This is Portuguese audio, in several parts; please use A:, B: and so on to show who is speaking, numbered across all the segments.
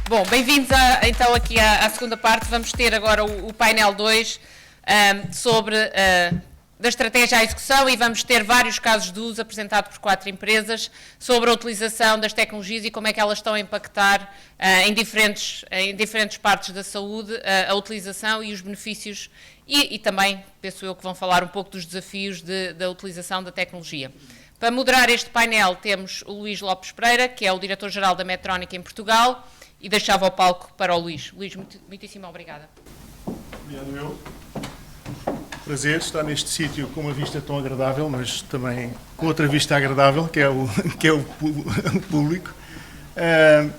A: Bom, bem-vindos então aqui à segunda parte. Vamos ter agora o painel 2 sobre da estratégia à execução, e vamos ter vários casos de uso apresentados por 4 empresas sobre a utilização das tecnologias e como é que elas estão a impactar em diferentes partes da saúde, a utilização e os benefícios, e também, penso eu, que vão falar um pouco dos desafios da utilização da tecnologia. Para moderar este painel temos o Luís Lopes Pereira, que é o Diretor-Geral da Medtronic em Portugal, e deixava o palco para o Luís. Luís, muitíssimo obrigada.
B: Obrigado eu. Prazer estar neste sítio com uma vista tão agradável, mas também com outra vista agradável, que é o público.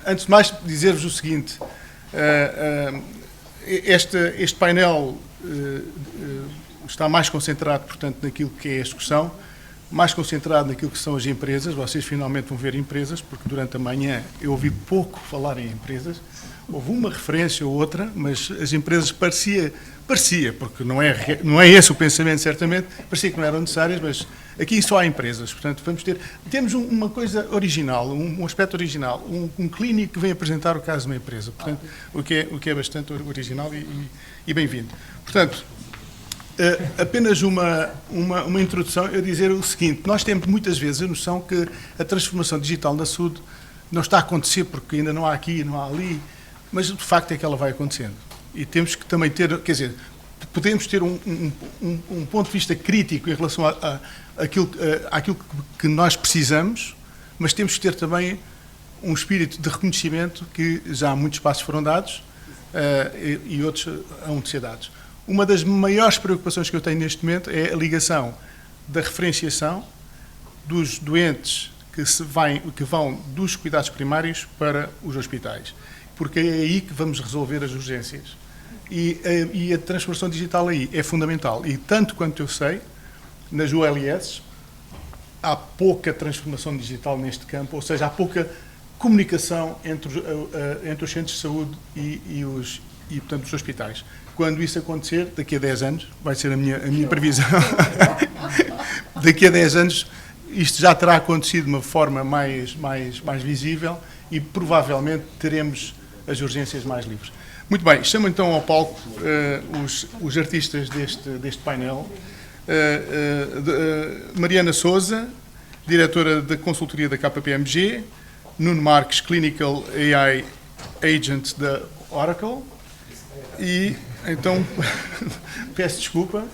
B: Antes de mais, dizer-vos o seguinte, este painel está mais concentrado, portanto, naquilo que é a execução, mais concentrado naquilo que são as empresas. Vocês finalmente vão ver empresas, porque durante a manhã eu ouvi pouco falar em empresas. Houve uma referência ou outra, mas as empresas parecia, porque não é esse o pensamento, certamente, parecia que não eram necessárias, mas aqui só há empresas. Portanto, temos uma coisa original, um aspecto original, um clínico que vem apresentar o caso de uma empresa, portanto, o que é bastante original e bem-vindo. Portanto, apenas uma introdução, eu dizer o seguinte: nós temos muitas vezes a noção que a transformação digital na saúde não está a acontecer porque ainda não há aqui, não há ali, mas o facto é que ela vai acontecendo. E temos que também ter, quer dizer, podemos ter um ponto de vista crítico em relação àquilo que nós precisamos, mas temos que ter também um espírito de reconhecimento que já muitos passos foram dados e outros hão de ser dados. Uma das maiores preocupações que eu tenho neste momento é a ligação da referenciação dos doentes que vão dos cuidados primários para os hospitais, porque é aí que vamos resolver as urgências. E a transformação digital aí é fundamental. E tanto quanto eu sei, nas ULS há pouca transformação digital neste campo, ou seja, há pouca comunicação entre os centros de saúde e portanto, os hospitais. Quando isso acontecer, daqui a 10 anos, vai ser a minha previsão, daqui a 10 anos isto já terá acontecido de uma forma mais visível e provavelmente teremos as urgências mais livres. Muito bem, chamo então ao palco os artistas deste painel. Mariana Sousa, diretora da consultoria da KPMG, Nuno Marques, Clinical AI Agent da Oracle, e então, peço desculpa,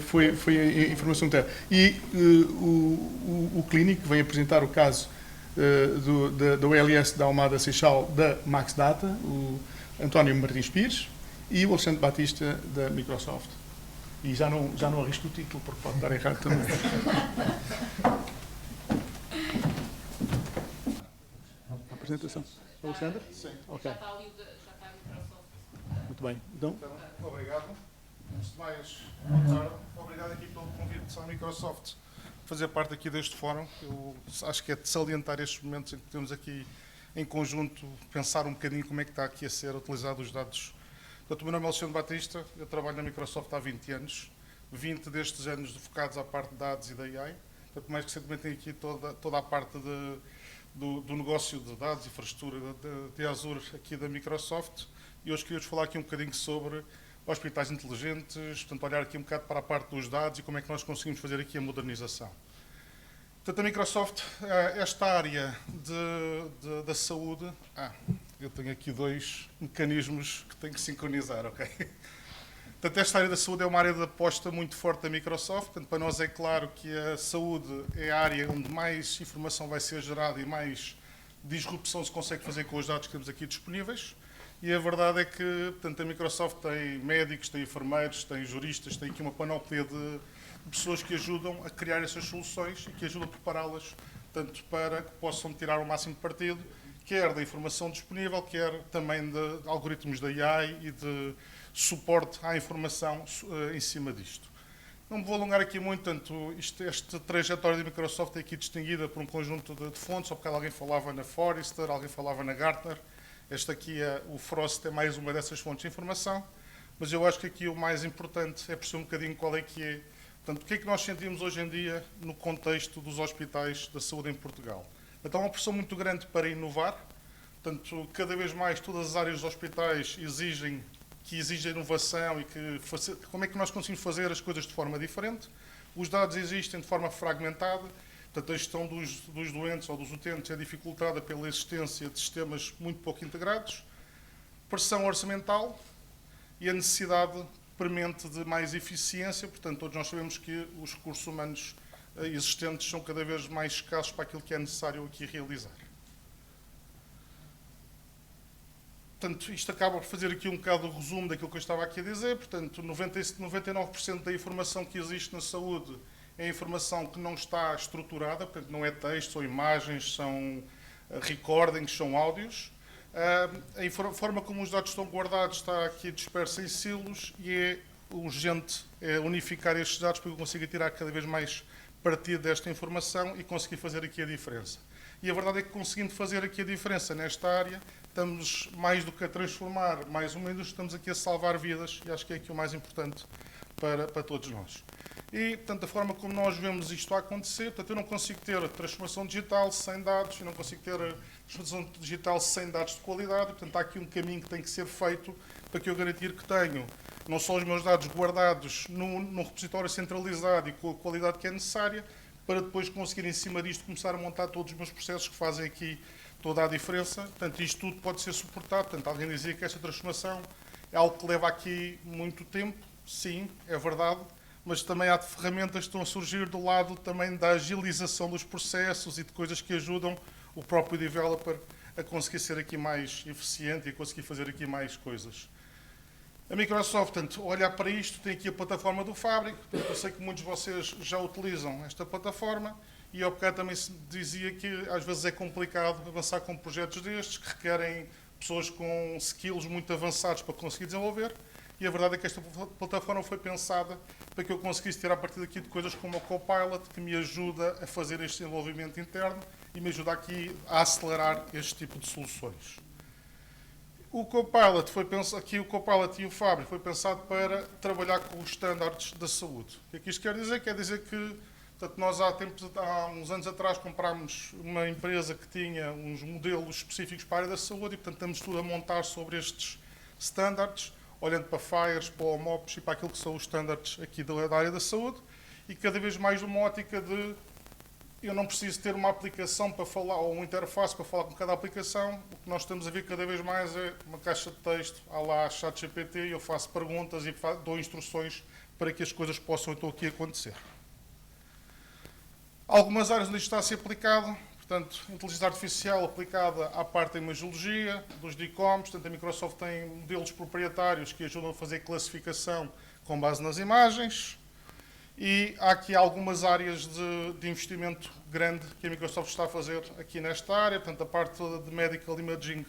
B: foi a informação interna. E o clínico vem apresentar o caso da OLS da Almada Seixal da Max Data, o António Martins Pires, e o Alexandre Batista da Microsoft. E já não arrisco o título, porque pode estar errado também. A apresentação. Alexandre? Sim. Ok. Muito bem. Então, obrigado. Antes de mais, boa tarde. Obrigado aqui pelo convite à Microsoft fazer parte aqui deste fórum. Eu acho que é de salientar estes momentos em que temos aqui em conjunto pensar um bocadinho como é que está aqui a ser utilizados os dados. Portanto, o meu nome é Alexandre Batista, eu trabalho na Microsoft há 20 anos, 20 destes anos focados à parte de dados e da AI. Portanto, mais recentemente tenho aqui toda a parte do negócio de dados, infraestrutura de Azure aqui da Microsoft. E hoje queria-vos falar aqui um bocadinho sobre hospitais inteligentes, portanto, olhar aqui um bocado para a parte dos dados e como é que nós conseguimos fazer aqui a modernização. Portanto, a Microsoft, esta área da saúde, eu tenho aqui 2 mecanismos que tenho que sincronizar, ok? Portanto, esta área da saúde é uma área de aposta muito forte da Microsoft. Portanto, para nós é claro que a saúde é a área onde mais informação vai ser gerada e mais disrupção se consegue fazer com os dados que temos aqui disponíveis. E a verdade é que, portanto, a Microsoft tem médicos, tem enfermeiros, tem juristas, tem aqui uma panóplia de pessoas que ajudam a criar essas soluções e que ajudam a prepará-las, tanto para que possam tirar o máximo de partido, quer da informação disponível, quer também de algoritmos da AI e de suporte à informação em cima disto. Não me vou alongar aqui muito, tanto esta trajetória da Microsoft é aqui distinguida por um conjunto de fontes. Só porque alguém falava na Forrester, alguém falava na Gartner. Este aqui, o Frost, é mais uma dessas fontes de informação, mas eu acho que aqui o mais importante é perceber um bocadinho qual é que é. Portanto, o que é que nós sentimos hoje em dia no contexto dos hospitais da saúde em Portugal? Então, há uma pressão muito grande para inovar,
C: Portanto, cada vez mais todas as áreas dos hospitais exigem inovação e como é que nós conseguimos fazer as coisas de forma diferente. Os dados existem de forma fragmentada, portanto, a gestão dos doentes ou dos utentes é dificultada pela existência de sistemas muito pouco integrados, pressão orçamental e a necessidade premente de mais eficiência. Portanto, todos nós sabemos que os recursos humanos existentes são cada vez mais escassos para aquilo que é necessário aqui realizar. Portanto, isto acaba por fazer aqui um bocado o resumo daquilo que eu estava aqui a dizer. Portanto, 99% da informação que existe na saúde é informação que não está estruturada, portanto, não é texto, são imagens, são recordings, são áudios. A forma como os dados estão guardados está aqui dispersa em silos e é urgente unificar estes dados para que eu consiga tirar cada vez mais partido desta informação e conseguir fazer aqui a diferença. E a verdade é que, conseguindo fazer aqui a diferença nesta área, estamos mais do que a transformar mais uma indústria, estamos aqui a salvar vidas, e acho que é aqui o mais importante para todos nós. E, portanto, a forma como nós vemos isto a acontecer, portanto, eu não consigo ter a transformação digital sem dados, eu não consigo ter a transformação digital sem dados de qualidade, portanto, há aqui um caminho que tem que ser feito para que eu garantir que tenho não só os meus dados guardados num repositório centralizado e com a qualidade que é necessária, para depois conseguir, em cima disto, começar a montar todos os meus processos que fazem aqui toda a diferença. Portanto, isto tudo pode ser suportado. Portanto, alguém dizia que esta transformação é algo que leva aqui muito tempo. Sim, é verdade. Mas também há ferramentas que estão a surgir do lado também da agilização dos processos e de coisas que ajudam o próprio developer a conseguir ser aqui mais eficiente e a conseguir fazer aqui mais coisas. A Microsoft, portanto, olhar para isto, tem aqui a plataforma do Fabric. Portanto, eu sei que muitos de vocês já utilizam esta plataforma e ao bocado também se dizia que às vezes é complicado avançar com projetos destes, que requerem pessoas com skills muito avançados para conseguir desenvolver. E a verdade é que esta plataforma foi pensada para que eu conseguisse tirar a partir daqui de coisas como o Copilot, que me ajuda a fazer este desenvolvimento interno e me ajuda aqui a acelerar este tipo de soluções. O Copilot o Copilot e o Fabric foi pensado para trabalhar com os estándares da saúde. O que é que isto quer dizer? Quer dizer que, portanto, nós há uns anos atrás comprámos uma empresa que tinha uns modelos específicos para a área da saúde e, portanto, estamos tudo a montar sobre estes estándares, olhando para FHIRs, para OMOPs e para aquilo que são os estándares aqui da área da saúde e cada vez mais numa ótica de eu não preciso ter uma aplicação para falar, ou uma interface para falar com cada aplicação. O que nós estamos a ver cada vez mais é uma caixa de texto, à lá ChatGPT, e eu faço perguntas e dou instruções para que as coisas possam então aqui acontecer. Algumas áreas onde isto está a ser aplicado, portanto, inteligência artificial aplicada à parte da imagiologia, dos DICOMs, portanto, a Microsoft tem modelos proprietários que ajudam a fazer classificação com base nas imagens. E há aqui algumas áreas de investimento grande que a Microsoft está a fazer aqui nesta área, portanto, a parte de Medical Imaging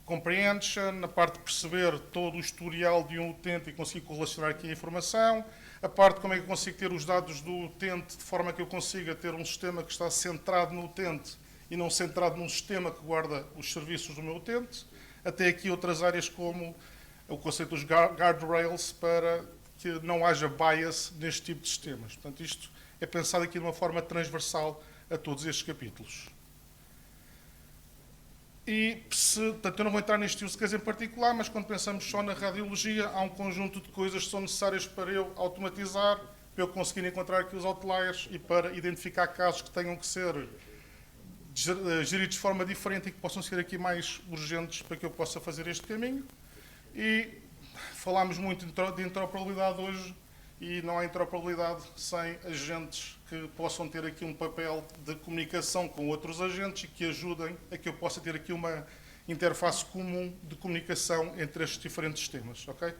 C: Comprehension, a parte de perceber todo o historial de um utente e conseguir correlacionar aqui a informação, a parte de como é que eu consigo ter os dados do utente de forma que eu consiga ter um sistema que está centrado no utente e não centrado num sistema que guarda os serviços do meu utente, até aqui outras áreas como o conceito dos guardrails para que não haja bias neste tipo de sistemas. Portanto, isto é pensado aqui de uma forma transversal a todos estes capítulos. E, portanto, eu não vou entrar neste use case em particular, mas quando pensamos só na radiologia, há um conjunto de coisas que são necessárias para eu automatizar, para eu conseguir encontrar aqui os outliers e para identificar casos que tenham que ser geridos de forma diferente e que possam ser aqui mais urgentes para que eu possa fazer este caminho. E falámos muito de interoperabilidade hoje e não há interoperabilidade sem agentes que possam ter aqui um papel de comunicação com outros agentes e que ajudem a que eu possa ter aqui uma interface comum de comunicação entre estes diferentes sistemas. Okay?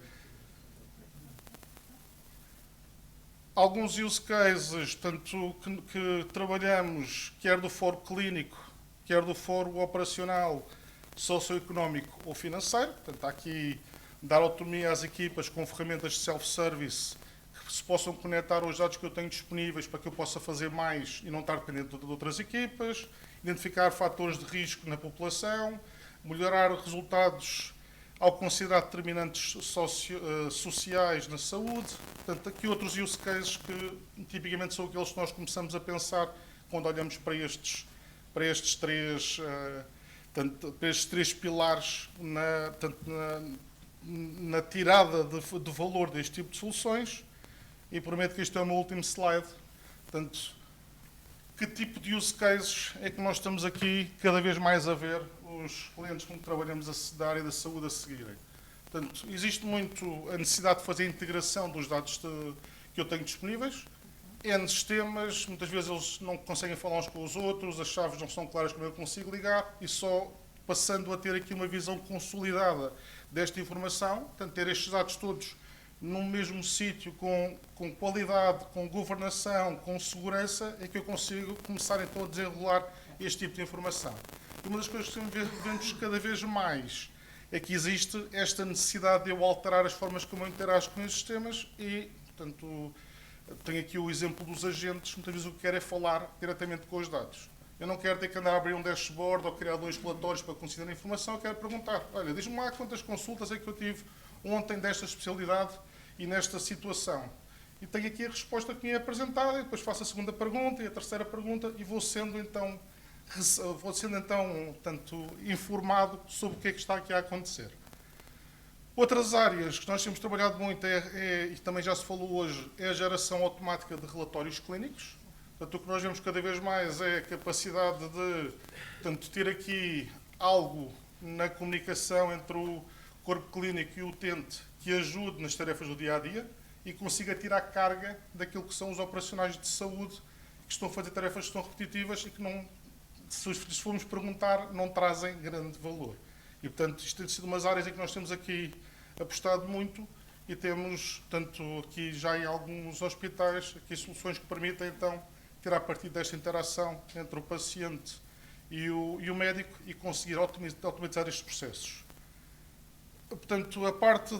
C: Alguns use cases, tanto que trabalhamos, quer do foro clínico, quer do foro operacional, socioeconómico ou financeiro. Portanto, há aqui dar autonomia às equipas com ferramentas de self-service que se possam conectar aos dados que eu tenho disponíveis para que eu possa fazer mais e não estar dependente de outras equipas, identificar fatores de risco na população, melhorar resultados ao considerar determinantes sociais na saúde. Portanto, aqui outros use cases que tipicamente são aqueles que nós começamos a pensar quando olhamos para estes Portanto, para estes 3 pilares na tirada de valor deste tipo de soluções, e prometo que este é o meu último slide. Portanto, que tipo de use cases é que nós estamos aqui cada vez mais a ver os clientes com que trabalhamos da área da saúde a seguirem? Portanto, existe muito a necessidade de fazer a integração dos dados que eu tenho disponíveis. N sistemas, muitas vezes eles não conseguem falar uns com os outros, as chaves não são claras como eu consigo ligar, e só passando a ter aqui uma visão consolidada desta informação, portanto, ter estes dados todos num mesmo sítio, com qualidade, com governação, com segurança, é que eu consigo começar então a desenrolar este tipo de informação. E uma das coisas que vemos cada vez mais é que existe esta necessidade de eu alterar as formas como eu interajo com estes sistemas e, portanto, tenho aqui o exemplo dos agentes, muitas vezes o que quero é falar diretamente com os dados. Eu não quero ter que andar a abrir um dashboard ou criar 2 relatórios para considerar a informação, eu quero perguntar, olha, diz-me lá quantas consultas é que eu tive ontem desta especialidade e nesta situação. E tenho aqui a resposta que me é apresentada, e depois faço a segunda pergunta e a terceira pergunta e vou sendo então tanto informado sobre o que é que está aqui a acontecer. Outras áreas que nós temos trabalhado muito e também já se falou hoje, é a geração automática de relatórios clínicos. Portanto, o que nós vemos cada vez mais é a capacidade de, portanto, ter aqui algo na comunicação entre o corpo clínico e o utente que ajude nas tarefas do dia-a-dia e consiga tirar carga daquilo que são os operacionais de saúde que estão a fazer tarefas que estão repetitivas e que, não, se formos perguntar, não trazem grande valor. E, portanto, isto tem sido umas áreas em que nós temos aqui apostado muito e temos, tanto aqui já em alguns hospitais, aqui soluções que permitem, então, tirar partido desta interação entre o paciente e o médico e conseguir automatizar estes processos. Portanto, a parte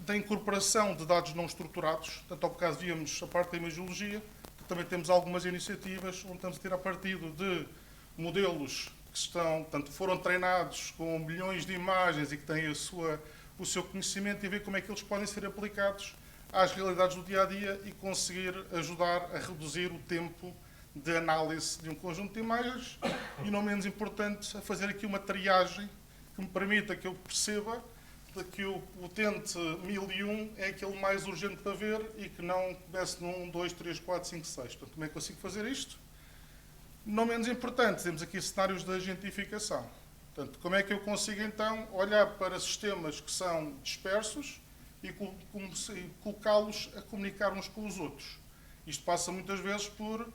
C: da incorporação de dados não estruturados, tanto ao bocado víamos a parte da imagiologia, também temos algumas iniciativas onde estamos a tirar partido de modelos que foram treinados com milhões de imagens e que têm o seu conhecimento e ver como é que eles podem ser aplicados às realidades do dia-a-dia e conseguir ajudar a reduzir o tempo de análise de um conjunto de imagens e, não menos importante, a fazer aqui uma triagem que me permita que eu perceba que o utente 1001 é aquele mais urgente para ver e que não comece num 2, 3, 4, 5, 6. Portanto, como é que consigo fazer isto? Não menos importante, temos aqui cenários de agentificação. Portanto, como é que eu consigo, então, olhar para sistemas que são dispersos e colocá-los a comunicar uns com os outros? Isto passa muitas vezes por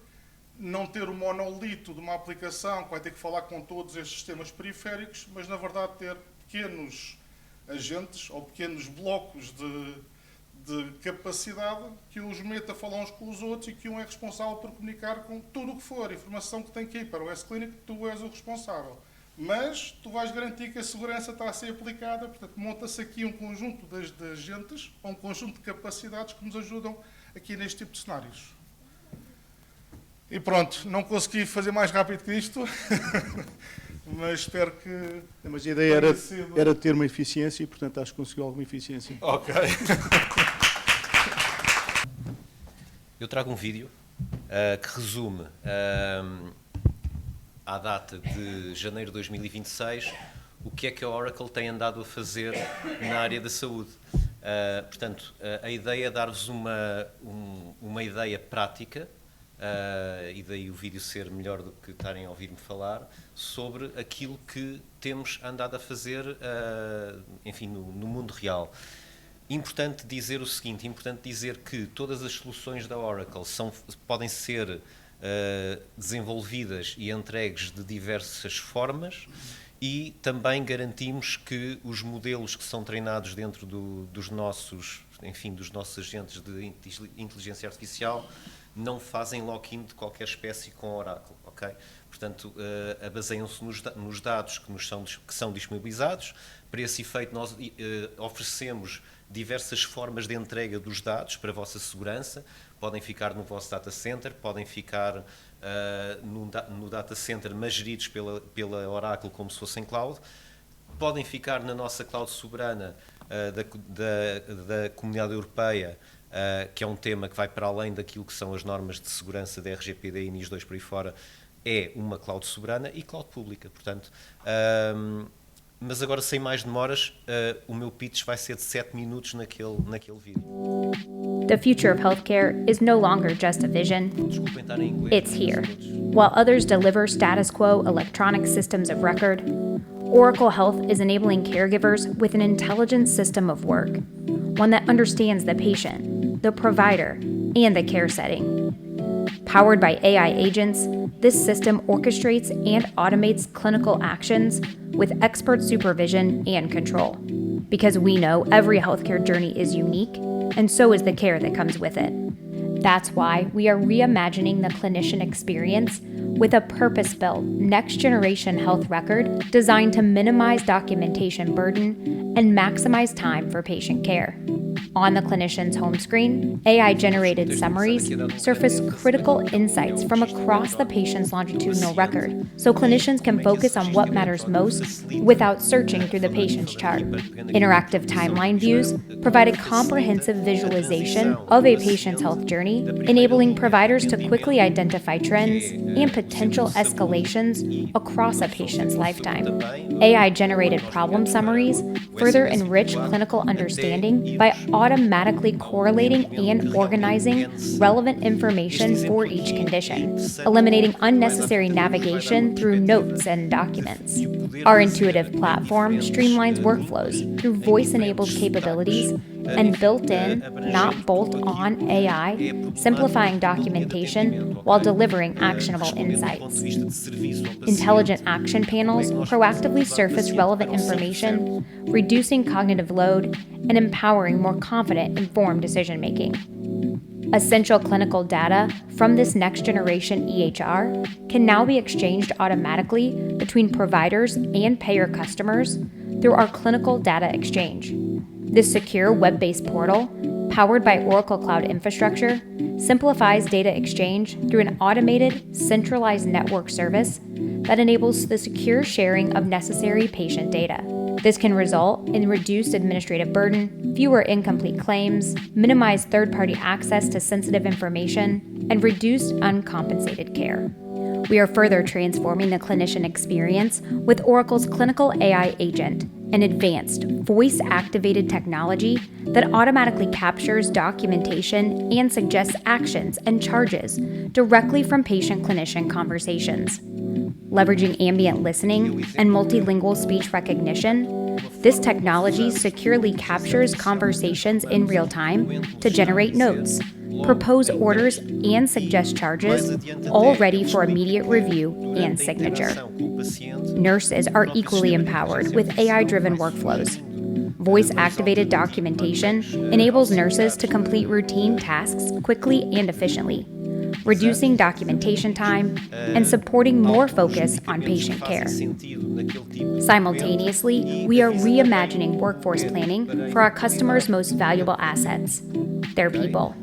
C: não ter o monolito de uma aplicação que vai ter que falar com todos estes sistemas periféricos, mas, na verdade, ter pequenos agentes ou pequenos blocos de capacidade que os meta a falar uns com os outros e que um é responsável por comunicar com tudo o que for, informação que tem que ir para o S-Clinic, tu és o responsável. Mas tu vais garantir que a segurança está a ser aplicada, portanto, monta-se aqui um conjunto de agentes, ou um conjunto de capacidades que nos ajudam aqui neste tipo de cenários. E pronto, não consegui fazer mais rápido que isto, mas espero que...
B: Mas a ideia era ter uma eficiência e, portanto, acho que conseguiu alguma eficiência.
C: Ok.
D: Eu trago um vídeo que resume à data de janeiro de 2026 o que é que a Oracle tem andado a fazer na área da saúde. Portanto, a ideia é dar-vos uma ideia prática, e daí o vídeo ser melhor do que estarem a ouvir-me falar, sobre aquilo que temos andado a fazer, enfim, no mundo real. Importante dizer o seguinte, importante dizer que todas as soluções da Oracle podem ser desenvolvidas e entregues de diversas formas e também garantimos que os modelos que são treinados dentro dos nossos agentes de inteligência artificial não fazem lock-in de qualquer espécie com a Oracle, ok? Portanto, baseiam-se nos dados que são disponibilizados. Para esse efeito, nós oferecemos diversas formas de entrega dos dados para a vossa segurança. Podem ficar no vosso data center, podem ficar no data center, mas geridos pela Oracle como se fossem cloud. Podem ficar na nossa cloud soberana da Comunidade Europeia, que é um tema que vai para além daquilo que são as normas de segurança da RGPD e NIS 2 por aí fora. é uma cloud soberana e cloud pública. Portanto, mas agora, sem mais demoras, o meu pitch vai ser de 7 minutos naquele vídeo.
E: The future of healthcare is no longer just a vision.
D: Desculpem estar em inglês.
E: It's here. While others deliver status quo electronic systems of record, Oracle Health is enabling caregivers with an intelligent system of work, one that understands the patient, the provider, and the care setting. Powered by AI agents, this system orchestrates and automates clinical actions with expert supervision and control. Because we know every healthcare journey is unique, and so is the care that comes with it. That's why we are reimagining the clinician experience with a purpose-built, next-generation health record designed to minimize documentation burden and maximize time for patient care. On the clinician's home screen, AI-generated summaries surface critical insights from across the patient's longitudinal record, so clinicians can focus on what matters most without searching through the patient's chart. Interactive timeline views provide a comprehensive visualization of a patient's health journey, enabling providers to quickly identify trends and potential escalations across a patient's lifetime. AI-generated problem summaries further enrich clinical understanding by automatically correlating and organizing relevant information for each condition, eliminating unnecessary navigation through notes and documents. Our intuitive platform streamlines workflows through voice-enabled capabilities and built-in, not bolt-on AI, simplifying documentation while delivering actionable insights. Intelligent action panels proactively surface relevant information, reducing cognitive load and empowering more confident, informed decision-making. Essential clinical data from this next-generation EHR can now be exchanged automatically between providers and payer customers through our Clinical Data Exchange. This secure web-based portal, powered by Oracle Cloud Infrastructure, simplifies data exchange through an automated, centralized network service that enables the secure sharing of necessary patient data. This can result in reduced administrative burden, fewer incomplete claims, minimized third-party access to sensitive information, and reduced uncompensated care. We are further transforming the clinician experience with Oracle's Clinical AI Agent, an advanced, voice-activated technology that automatically captures documentation and suggests actions and charges directly from patient-clinician conversations. Leveraging ambient listening and multilingual speech recognition, this technology securely captures conversations in real time to generate notes, propose orders, and suggest charges, all ready for immediate review and signature. Nurses are equally empowered with AI-driven workflows. Voice-activated documentation enables nurses to complete routine tasks quickly and efficiently, reducing documentation time and supporting more focus on patient care. Simultaneously, we are reimagining workforce planning for our customers' most valuable assets, their people.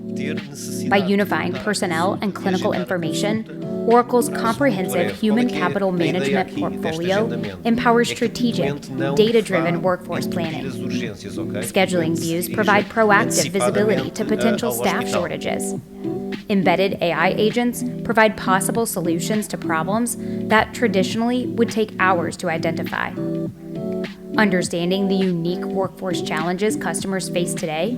E: By unifying personnel and clinical information, Oracle's comprehensive human capital management portfolio empowers strategic, data-driven workforce planning. Scheduling views provide proactive visibility to potential staff shortages. Embedded AI agents provide possible solutions to problems that traditionally would take hours to identify. Understanding the unique workforce challenges customers face today,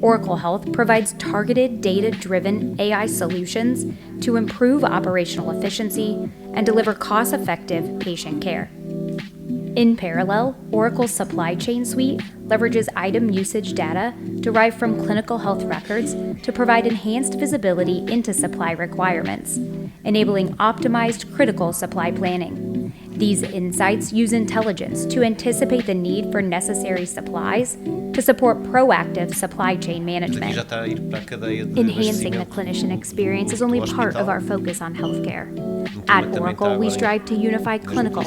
E: Oracle Health provides targeted, data-driven AI solutions to improve operational efficiency and deliver cost-effective patient care. In parallel, Oracle's supply chain suite leverages item usage data derived from clinical health records to provide enhanced visibility into supply requirements, enabling optimized critical supply planning. These insights use intelligence to anticipate the need for necessary supplies to support proactive supply chain management. Enhancing the clinician experience is only part of our focus on healthcare. At Oracle, we strive to unify clinical,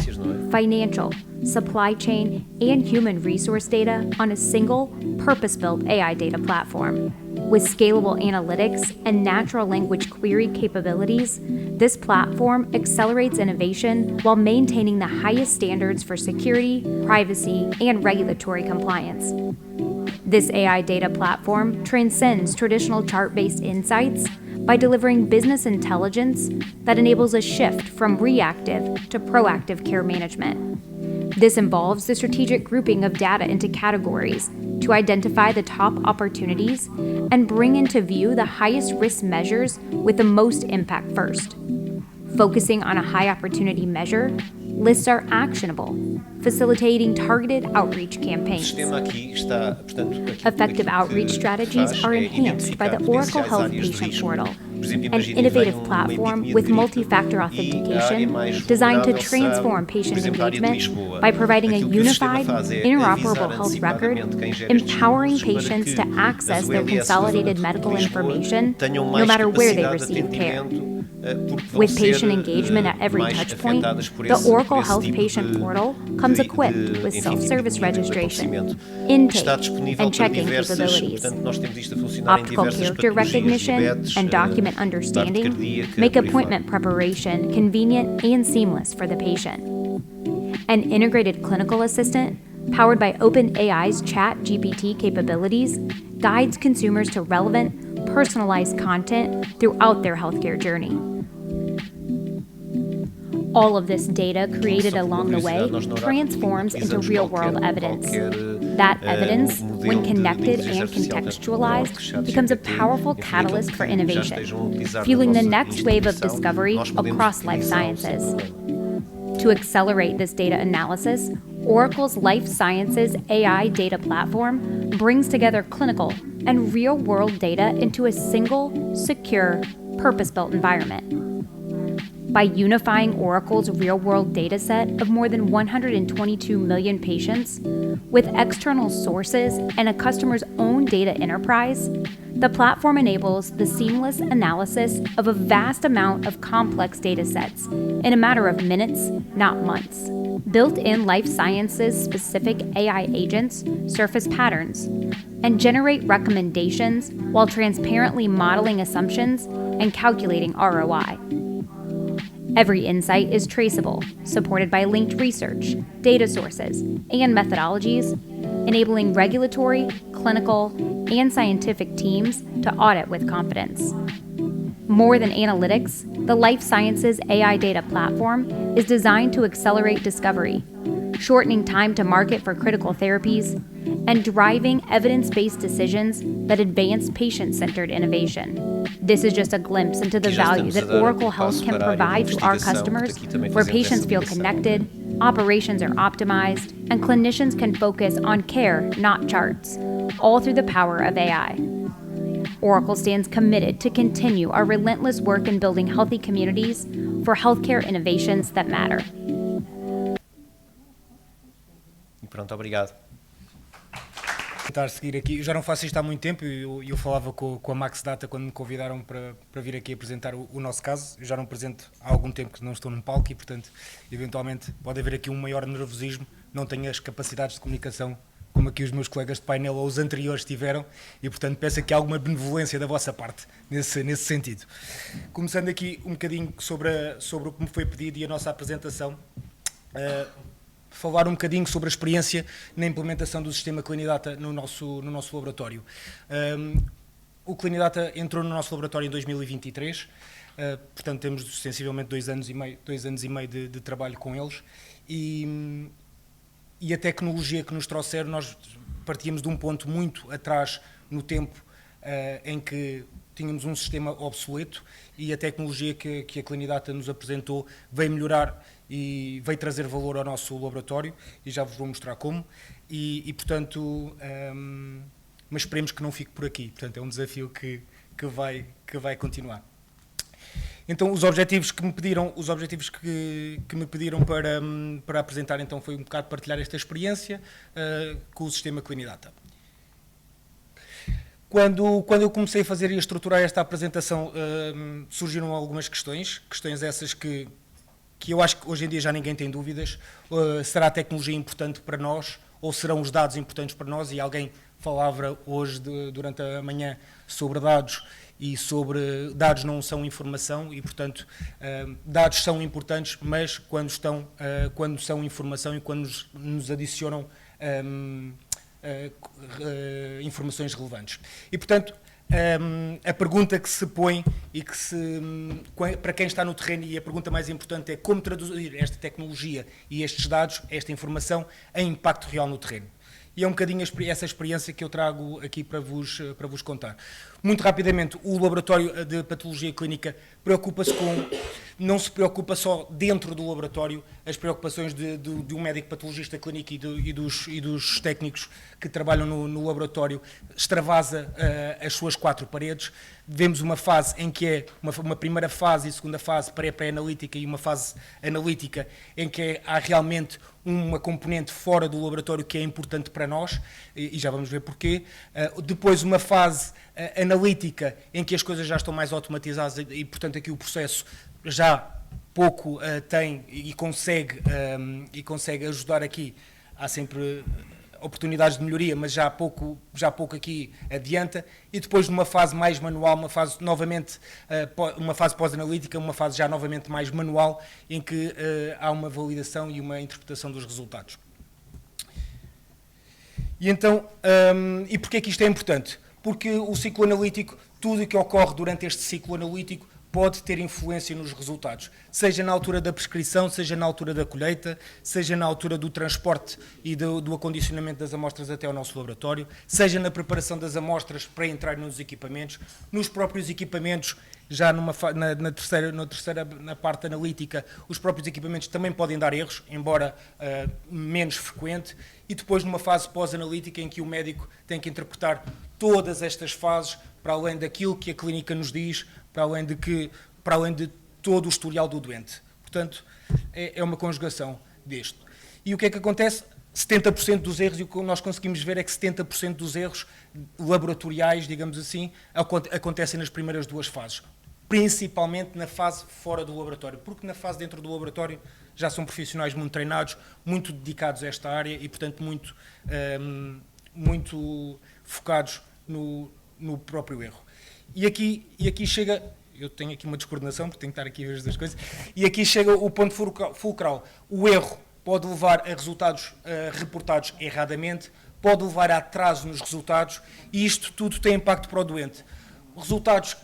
E: financial, supply chain, and human resource data on a single, purpose-built AI data platform. With scalable analytics and natural language query capabilities, this platform accelerates innovation while maintaining the highest standards for security, privacy, and regulatory compliance. This AI data platform transcends traditional chart-based insights by delivering business intelligence that enables a shift from reactive to proactive care management. This involves the strategic grouping of data into categories to identify the top opportunities and bring into view the highest risk measures with the most impact first. Focusing on a high opportunity measure, lists are actionable, facilitating targeted outreach campaigns. Effective outreach strategies are enhanced by the Oracle Health Patient Portal, an innovative platform with multi-factor authentication designed to transform patient engagement by providing a unified, interoperable health record, empowering patients to access their consolidated medical information no matter where they receive care. With patient engagement at every touchpoint, the Oracle Health Patient Portal comes equipped with self-service registration, intake, and check-in capabilities. Optical character recognition and document understanding make appointment preparation convenient and seamless for the patient. An integrated clinical assistant, powered by OpenAI's ChatGPT capabilities, guides consumers to relevant, personalized content throughout their healthcare journey. All of this data created along the way transforms into real-world evidence. That evidence, when connected and contextualized, becomes a powerful catalyst for innovation, fueling the next wave of discovery across life sciences. To accelerate this data analysis, Oracle's Life Sciences AI data platform brings together clinical and real-world data into a single, secure, purpose-built environment. By unifying Oracle's real-world dataset of more than 122 million patients with external sources and a customer's own data enterprise, the platform enables the seamless analysis of a vast amount of complex datasets in a matter of minutes, not months. Built-in life sciences specific AI agents surface patterns and generate recommendations while transparently modeling assumptions and calculating ROI. Every insight is traceable, supported by linked research, data sources, and methodologies, enabling regulatory, clinical, and scientific teams to audit with confidence. More than analytics, the Life Sciences AI data platform is designed to accelerate discovery, shortening time to market for critical therapies, and driving evidence-based decisions that advance patient-centered innovation. This is just a glimpse into the value that Oracle Health can provide to our customers, where patients feel connected, operations are optimized, and clinicians can focus on care, not charts, all through the power of AI. Oracle stands committed to continue our relentless work in building healthy communities for healthcare innovations that matter.
D: Pronto, obrigado.
F: Tentar seguir aqui, eu já não faço isto há muito tempo, eu falava com a Max Data quando me convidaram para vir aqui apresentar o nosso caso. Eu já não apresento há algum tempo que não estou num palco e, portanto, eventualmente pode haver aqui um maior nervosismo, não tenho as capacidades de comunicação como aqui os meus colegas de painel ou os anteriores tiveram e, portanto, peço aqui alguma benevolência da vossa parte nesse sentido. Começando aqui um bocadinho sobre o que me foi pedido e a nossa apresentação, falar um bocadinho sobre a experiência na implementação do sistema Clinidata no nosso laboratório. O Clinidata entrou no nosso laboratório em 2023, portanto temos sensivelmente 2 anos e meio de trabalho com eles e a tecnologia que nos trouxeram, nós partíamos de um ponto muito atrás no tempo em que tínhamos um sistema obsoleto e a tecnologia que a Clinidata nos apresentou veio melhorar e veio trazer valor ao nosso laboratório e já vos vou mostrar como e portanto, mas esperemos que não fique por aqui, portanto é um desafio que vai continuar. Então os objetivos que me pediram para apresentar então foi um bocado partilhar esta experiência com o sistema Clinidata. Quando eu comecei a fazer e a estruturar esta apresentação, surgiram algumas questões essas que eu acho que hoje em dia já ninguém tem dúvidas. Será a tecnologia importante para nós ou serão os dados importantes para nós? E alguém falava hoje, durante a manhã, sobre dados e sobre dados não são informação e, portanto, dados são importantes, mas quando são informação e quando nos adicionam informações relevantes. E, portanto, a pergunta que se põe e que para quem está no terreno, e a pergunta mais importante é como traduzir esta tecnologia e estes dados, esta informação, em impacto real no terreno. E é um bocadinho essa experiência que eu trago aqui para vos contar. Muito rapidamente, o Laboratório de Patologia Clínica não se preocupa só dentro do laboratório as preocupações de um médico patologista clínico e dos técnicos que trabalham no laboratório, extravasa as suas 4 paredes. Vemos uma fase em que é uma primeira fase e segunda fase pré-analítica e uma fase analítica em que há realmente uma componente fora do laboratório que é importante para nós, e já vamos ver porquê. Depois uma fase analítica em que as coisas já estão mais automatizadas e, portanto, aqui o processo já pouco tem e consegue ajudar aqui. Há sempre oportunidades de melhoria, mas já pouco aqui adianta. E depois numa fase mais manual, uma fase pós-analítica, uma fase já novamente mais manual, em que há uma validação e uma interpretação dos resultados. E então, e porquê que isto é importante? Porque o ciclo analítico, tudo o que ocorre durante este ciclo analítico pode ter influência nos resultados, seja na altura da prescrição, seja na altura da colheita, seja na altura do transporte e do acondicionamento das amostras até ao nosso laboratório, seja na preparação das amostras para entrar nos equipamentos, nos próprios equipamentos, já na parte analítica, os próprios equipamentos também podem dar erros, embora menos frequente, e depois numa fase pós-analítica em que o médico tem que interpretar todas estas fases para além daquilo que a clínica nos diz, para além de todo o historial do doente. Portanto, é uma conjugação deste. E o que é que acontece? 70% dos erros, e o que nós conseguimos ver é que 70% dos erros laboratoriais, digamos assim, acontecem nas primeiras 2 fases, principalmente na fase fora do laboratório, porque na fase dentro do laboratório já são profissionais muito treinados, muito dedicados a esta área e, portanto, muito focados no próprio erro. E aqui chega, eu tenho aqui uma descoordenação, porque tenho que estar aqui a ver as 2 coisas, e aqui chega o ponto fulcral. O erro pode levar a resultados reportados erradamente, pode levar a atraso nos resultados, e isto tudo tem impacto para o doente. Resultados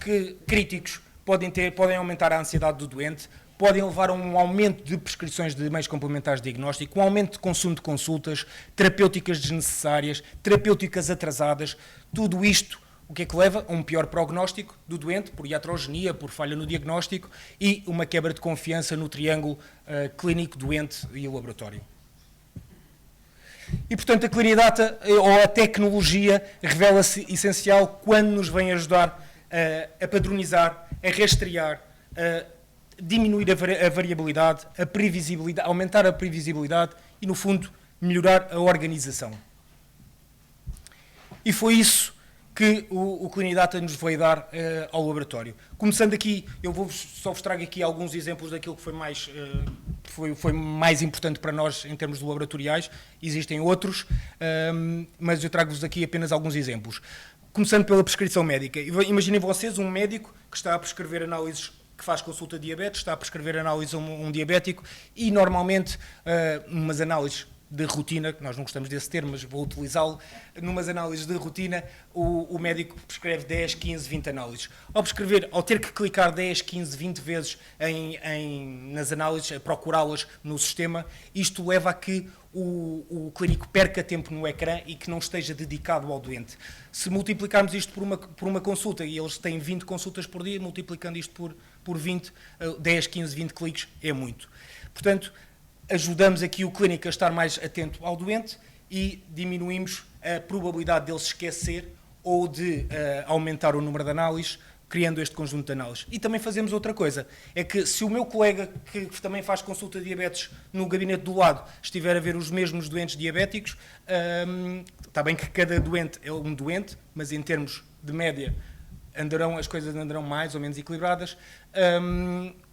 F: críticos podem aumentar a ansiedade do doente, podem levar a um aumento de prescrições de meios complementares de diagnóstico, um aumento de consumo de consultas, terapêuticas desnecessárias, terapêuticas atrasadas, tudo isto. O que é que leva a um pior prognóstico do doente, por iatrogenia, por falha no diagnóstico e uma quebra de confiança no triângulo clínico, doente e laboratório. E, portanto, a Clinidata, ou a tecnologia, revela-se essencial quando nos vem ajudar a padronizar, a rastrear, a diminuir a variabilidade, a previsibilidade, aumentar a previsibilidade e, no fundo, melhorar a organização. E foi isso que o Clinidata nos veio dar ao laboratório. Começando aqui, eu só vos trago aqui alguns exemplos daquilo que foi mais importante para nós em termos de laboratoriais. Existem outros, mas eu trago-vos aqui apenas alguns exemplos. Começando pela prescrição médica. Imaginem vocês um médico que está a prescrever análises, que faz consulta de diabetes, está a prescrever análises a um diabético e normalmente umas análises de rotina, que nós não gostamos desse termo, mas vou utilizá-lo, numas análises de rotina, o médico prescreve 10, 15, 20 análises. Ao ter que clicar 10, 15, 20 vezes nas análises, a procurá-las no sistema, isto leva a que o clínico perca tempo no ecrã e que não esteja dedicado ao doente. Se multiplicarmos isto por uma consulta, e eles têm 20 consultas por dia, multiplicando isto por 20, 10, 15, 20 cliques é muito. Portanto, ajudamos aqui o clínico a estar mais atento ao doente e diminuímos a probabilidade dele se esquecer ou de aumentar o número de análises, criando este conjunto de análises. E também fazemos outra coisa, é que se o meu colega, que também faz consulta de diabetes no gabinete do lado, estiver a ver os mesmos doentes diabéticos, está bem que cada doente é um doente, mas em termos de média as coisas andarão mais ou menos equilibradas,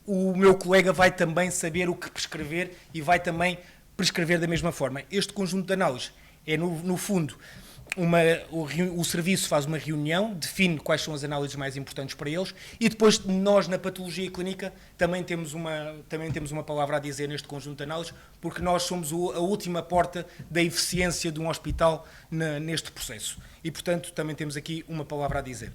F: o meu colega vai também saber o que prescrever e vai também prescrever da mesma forma. Este conjunto de análises é, no fundo, o serviço faz uma reunião, define quais são as análises mais importantes para eles e depois nós, na patologia clínica, também temos uma palavra a dizer neste conjunto de análises, porque nós somos a última porta da eficiência de um hospital neste processo. E, portanto, também temos aqui uma palavra a dizer.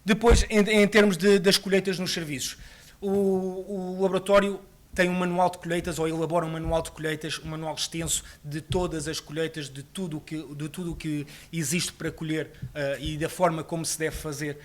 F: Depois, em termos das colheitas nos serviços, o laboratório tem um manual de colheitas, ou elabora um manual de colheitas, um manual extenso de todas as colheitas, de tudo o que existe para colher e da forma como se deve fazer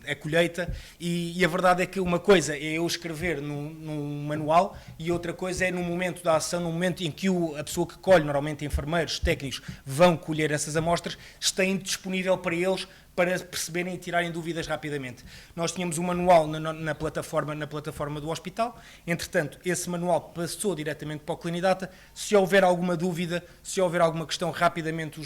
F: a colheita, e a verdade é que uma coisa é eu escrever num manual e outra coisa é no momento da ação, no momento em que a pessoa que colhe, normalmente enfermeiros, técnicos, vão colher essas amostras, está disponível para eles para perceberem e tirarem dúvidas rapidamente. Nós tínhamos um manual na plataforma do hospital, entretanto, esse manual passou diretamente para o Clinidata. Se houver alguma dúvida, se houver alguma questão, rapidamente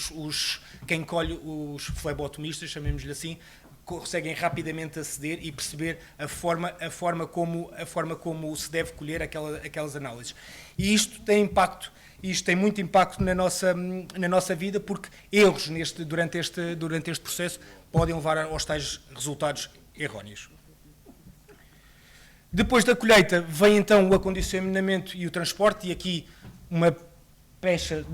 F: quem colhe, os flebotomistas, chamemos-lhe assim, conseguem rapidamente aceder e perceber a forma como se deve colher aquelas análises. E isto tem impacto, isto tem muito impacto na nossa vida, porque erros durante este processo podem levar aos tais resultados erróneos. Depois da colheita vem então o acondicionamento e o transporte, e aqui uma pecha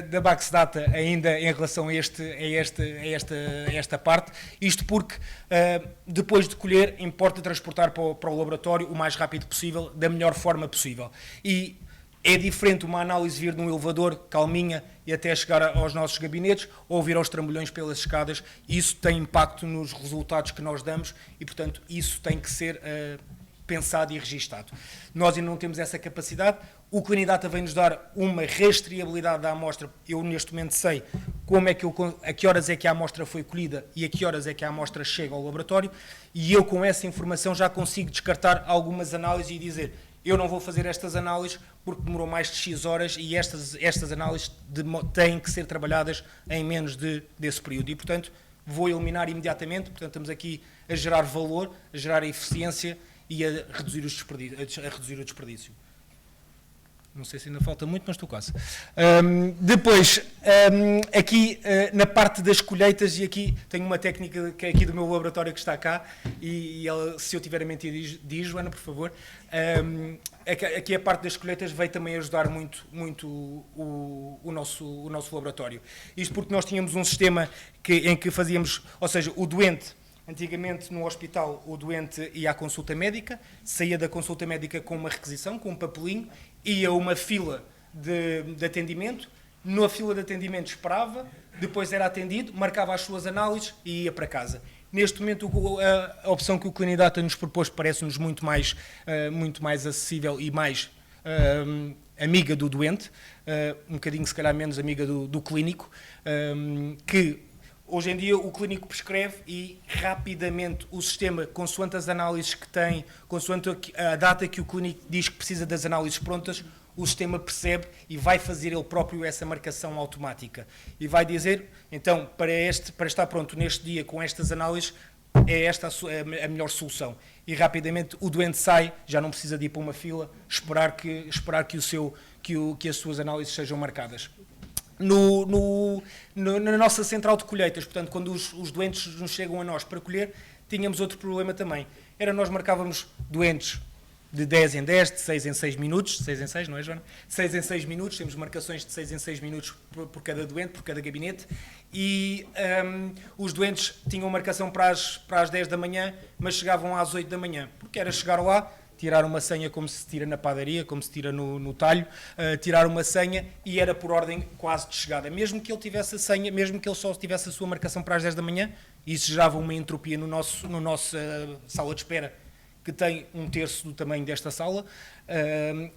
F: da Baxdata ainda em relação a esta parte, isto porque depois de colher importa transportar para o laboratório o mais rápido possível, da melhor forma possível. E é diferente uma análise vir num elevador, calminha, e até chegar aos nossos gabinetes, ou vir aos trambolhões pelas escadas. Isso tem impacto nos resultados que nós damos e, portanto, isso tem que ser pensado e registado. Nós ainda não temos essa capacidade. O Clinidata vem-nos dar uma rastreabilidade da amostra. Eu, neste momento, sei a que horas é que a amostra foi colhida e a que horas é que a amostra chega ao laboratório, e eu, com essa informação, já consigo descartar algumas análises e dizer: eu não vou fazer estas análises porque demorou mais de X horas, e estas análises têm que ser trabalhadas em menos desse período. E, portanto, vou eliminar imediatamente. Portanto, estamos aqui a gerar valor, a gerar eficiência e a reduzir o desperdício. Não sei se ainda falta muito, mas estou quase. Depois, aqui na parte das colheitas, e aqui tenho uma técnica que é aqui do meu laboratório que está cá, e ela, se eu tiver a mentir, diz, Joana, por favor. Aqui a parte das colheitas veio também ajudar muito o nosso laboratório. Isto porque nós tínhamos um sistema em que fazíamos, ou seja, o doente... Antigamente, no hospital, o doente ia à consulta médica, saía da consulta médica com uma requisição, com um papelinho, ia a uma fila de atendimento, na fila de atendimento esperava, depois era atendido, marcava as suas análises e ia para casa. Neste momento, a opção que o Clinidata nos propôs parece-nos muito mais acessível e mais amiga do doente, um bocadinho, se calhar, menos amiga do clínico, que... Hoje em dia o clínico prescreve e rapidamente o sistema, consoante as análises que tem, consoante a data que o clínico diz que precisa das análises prontas, o sistema percebe e vai fazer ele próprio essa marcação automática. E vai dizer, então, para estar pronto neste dia com estas análises, é esta a melhor solução. E rapidamente o doente sai, já não precisa de ir para uma fila, esperar que as suas análises sejam marcadas. Na nossa central de colheitas, portanto, quando os doentes nos chegam a nós para colher, tínhamos outro problema também. Nós marcávamos doentes de 10 em 10, de 6 em 6 minutos, 6 em 6, não é, Joana? 6 em 6 minutos, temos marcações de 6 em 6 minutos por cada doente, por cada gabinete, e os doentes tinham marcação para as 10 da manhã, mas chegavam às 8 da manhã, porque era chegar lá, tirar uma senha como se tira na padaria, como se tira no talho, tirar uma senha, e era por ordem quase de chegada. Mesmo que ele tivesse a senha, mesmo que ele só tivesse a sua marcação para as 10 da manhã, isso gerava uma entropia no nosso sala de espera, que tem 1/3 do tamanho desta sala,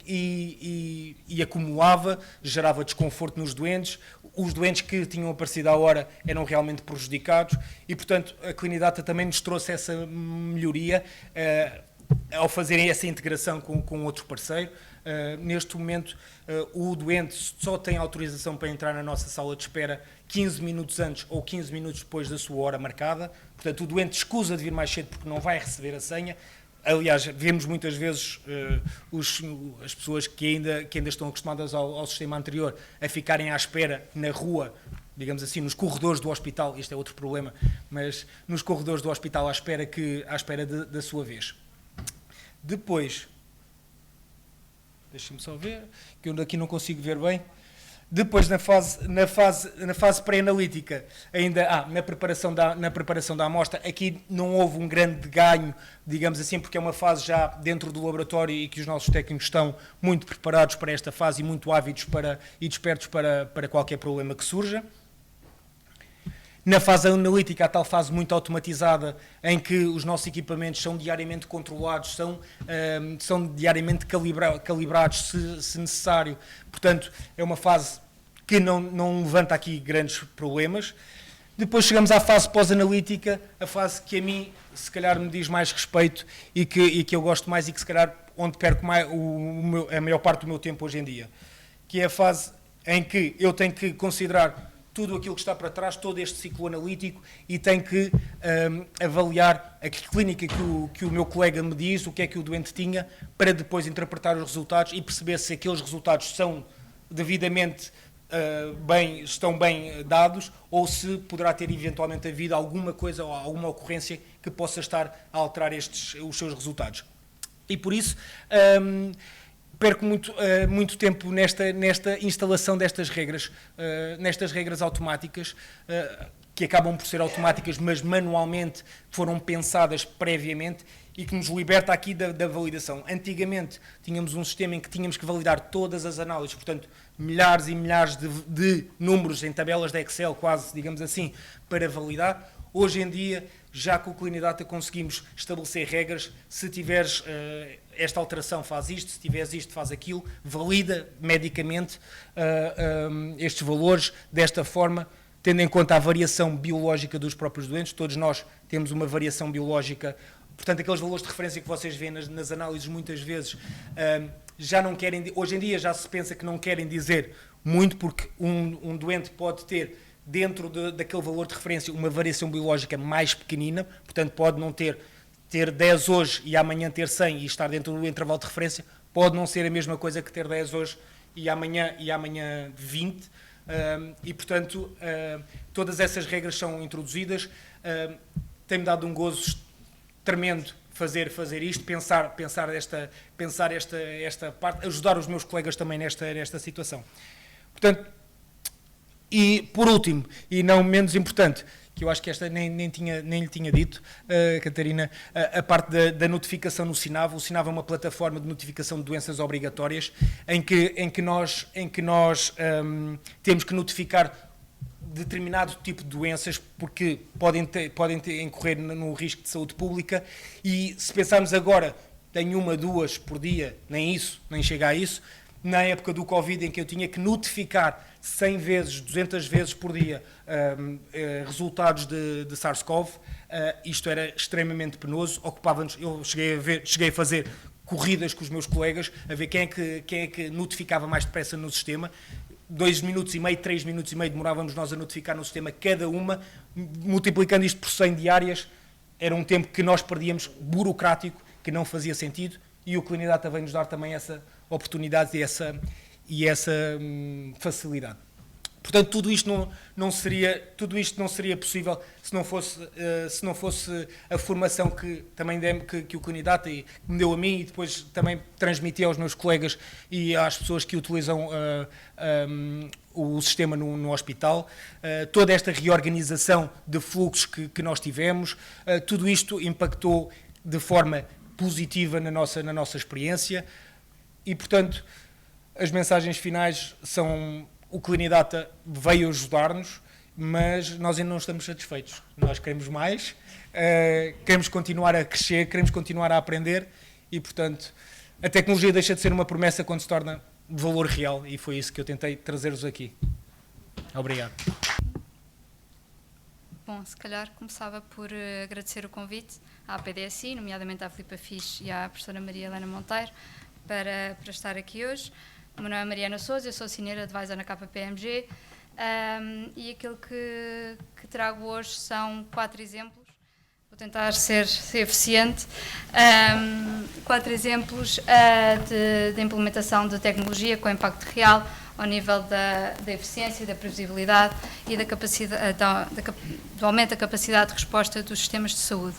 F: e acumulava, gerava desconforto nos doentes. Os doentes que tinham aparecido à hora eram realmente prejudicados, e, portanto, a Clinidata também nos trouxe essa melhoria, ao fazerem essa integração com outro parceiro. Neste momento, o doente só tem autorização para entrar na nossa sala de espera 15 minutos antes ou 15 minutos depois da sua hora marcada. Portanto, o doente escusa de vir mais cedo porque não vai receber a senha. Aliás, vemos muitas vezes as pessoas que ainda estão acostumadas ao sistema anterior a ficarem à espera na rua, digamos assim, nos corredores do hospital. Este é outro problema, mas nos corredores do hospital à espera da sua vez. Depois, deixem-me só ver, que eu daqui não consigo ver bem. Depois, na fase pré-analítica, ainda na preparação da amostra, aqui não houve um grande ganho, digamos assim, porque é uma fase já dentro do laboratório e que os nossos técnicos estão muito preparados para esta fase e muito ávidos e despertos para qualquer problema que surja. Na fase analítica, a tal fase muito automatizada, em que os nossos equipamentos são diariamente controlados, são diariamente calibrados se necessário. Portanto, é uma fase que não levanta aqui grandes problemas. Depois chegamos à fase pós-analítica, a fase que a mim, se calhar, me diz mais respeito e que eu gosto mais e que, se calhar, onde perco a maior parte do meu tempo hoje em dia. Que é a fase em que eu tenho que considerar tudo aquilo que está para trás, todo este ciclo analítico, e tenho que avaliar a clínica que o meu colega me diz, o que é que o doente tinha, para depois interpretar os resultados e perceber se aqueles resultados são devidamente estão bem dados, ou se poderá ter eventualmente havido alguma coisa ou alguma ocorrência que possa estar a alterar os seus resultados. E por isso perco muito tempo nesta instalação destas regras automáticas, que acabam por ser automáticas, mas manualmente foram pensadas previamente e que nos liberta aqui da validação. Antigamente tínhamos um sistema em que tínhamos que validar todas as análises, portanto, milhares e milhares de números em tabelas de Excel, quase, digamos assim, para validar. Hoje em dia, já com o Clinidata conseguimos estabelecer regras. Se tiveres esta alteração, faz isto; se tiveres isto, faz aquilo. Valida medicamente estes valores desta forma, tendo em conta a variação biológica dos próprios doentes. Todos nós temos uma variação biológica. Portanto, aqueles valores de referência que vocês veem nas análises, muitas vezes, já não querem... Hoje em dia já se pensa que não querem dizer muito, porque um doente pode ter, dentro daquele valor de referência, uma variação biológica mais pequenina, portanto pode não ter 10 hoje e amanhã ter 100 e estar dentro do intervalo de referência, pode não ser a mesma coisa que ter 10 hoje e amanhã 20, e portanto todas essas regras são introduzidas. Tem-me dado um gozo tremendo fazer isto, pensar esta parte, ajudar os meus colegas também nesta situação. Portanto, e por último, e não menos importante, que eu acho que esta nem lhe tinha dito, Catarina, a parte da notificação no SINAV. O SINAV é uma plataforma de notificação de doenças obrigatórias, em que nós temos que notificar determinado tipo de doenças, porque podem incorrer no risco de saúde pública, e se pensarmos agora, tenho 1, 2 por dia, nem chega a isso. Na época do Covid, em que eu tinha que notificar 100 vezes, 200 vezes por dia resultados de SARS-CoV, isto era extremamente penoso. Ocupava-nos, eu cheguei a fazer corridas com os meus colegas, a ver quem é que notificava mais depressa no sistema. 2 minutos e meio, 3 minutos e meio demorávamos nós a notificar no sistema cada uma, multiplicando isto por 100 diárias, era um tempo que nós perdíamos, burocrático, que não fazia sentido, e o Clinidata vem nos dar também essa oportunidade e essa facilidade. Portanto, tudo isto não seria possível se não fosse a formação que o Clinidata me deu a mim, e depois também transmiti aos meus colegas e às pessoas que utilizam o sistema no hospital. Toda esta reorganização de fluxos que nós tivemos, tudo isto impactou de forma positiva na nossa experiência, e, portanto, as mensagens finais são: o Clinidata veio ajudar-nos, mas nós ainda não estamos satisfeitos. Nós queremos mais, queremos continuar a crescer, queremos continuar a aprender, e, portanto, a tecnologia deixa de ser uma promessa quando se torna de valor real, e foi isso que eu tentei trazer-vos aqui. Obrigado.
G: Bom, se calhar começava por agradecer o convite à PDSI, nomeadamente à Filipa Fisch e à professora Maria Helena Monteiro, para estar aqui hoje. O meu nome é Mariana Sousa, eu sou Senior Advisor na KPMG, e aquilo que trago hoje são 4 exemplos. Vou tentar ser eficiente. 4 exemplos de implementação de tecnologia com impacto real ao nível da eficiência, da previsibilidade e da capacidade, do aumento da capacidade de resposta dos sistemas de saúde.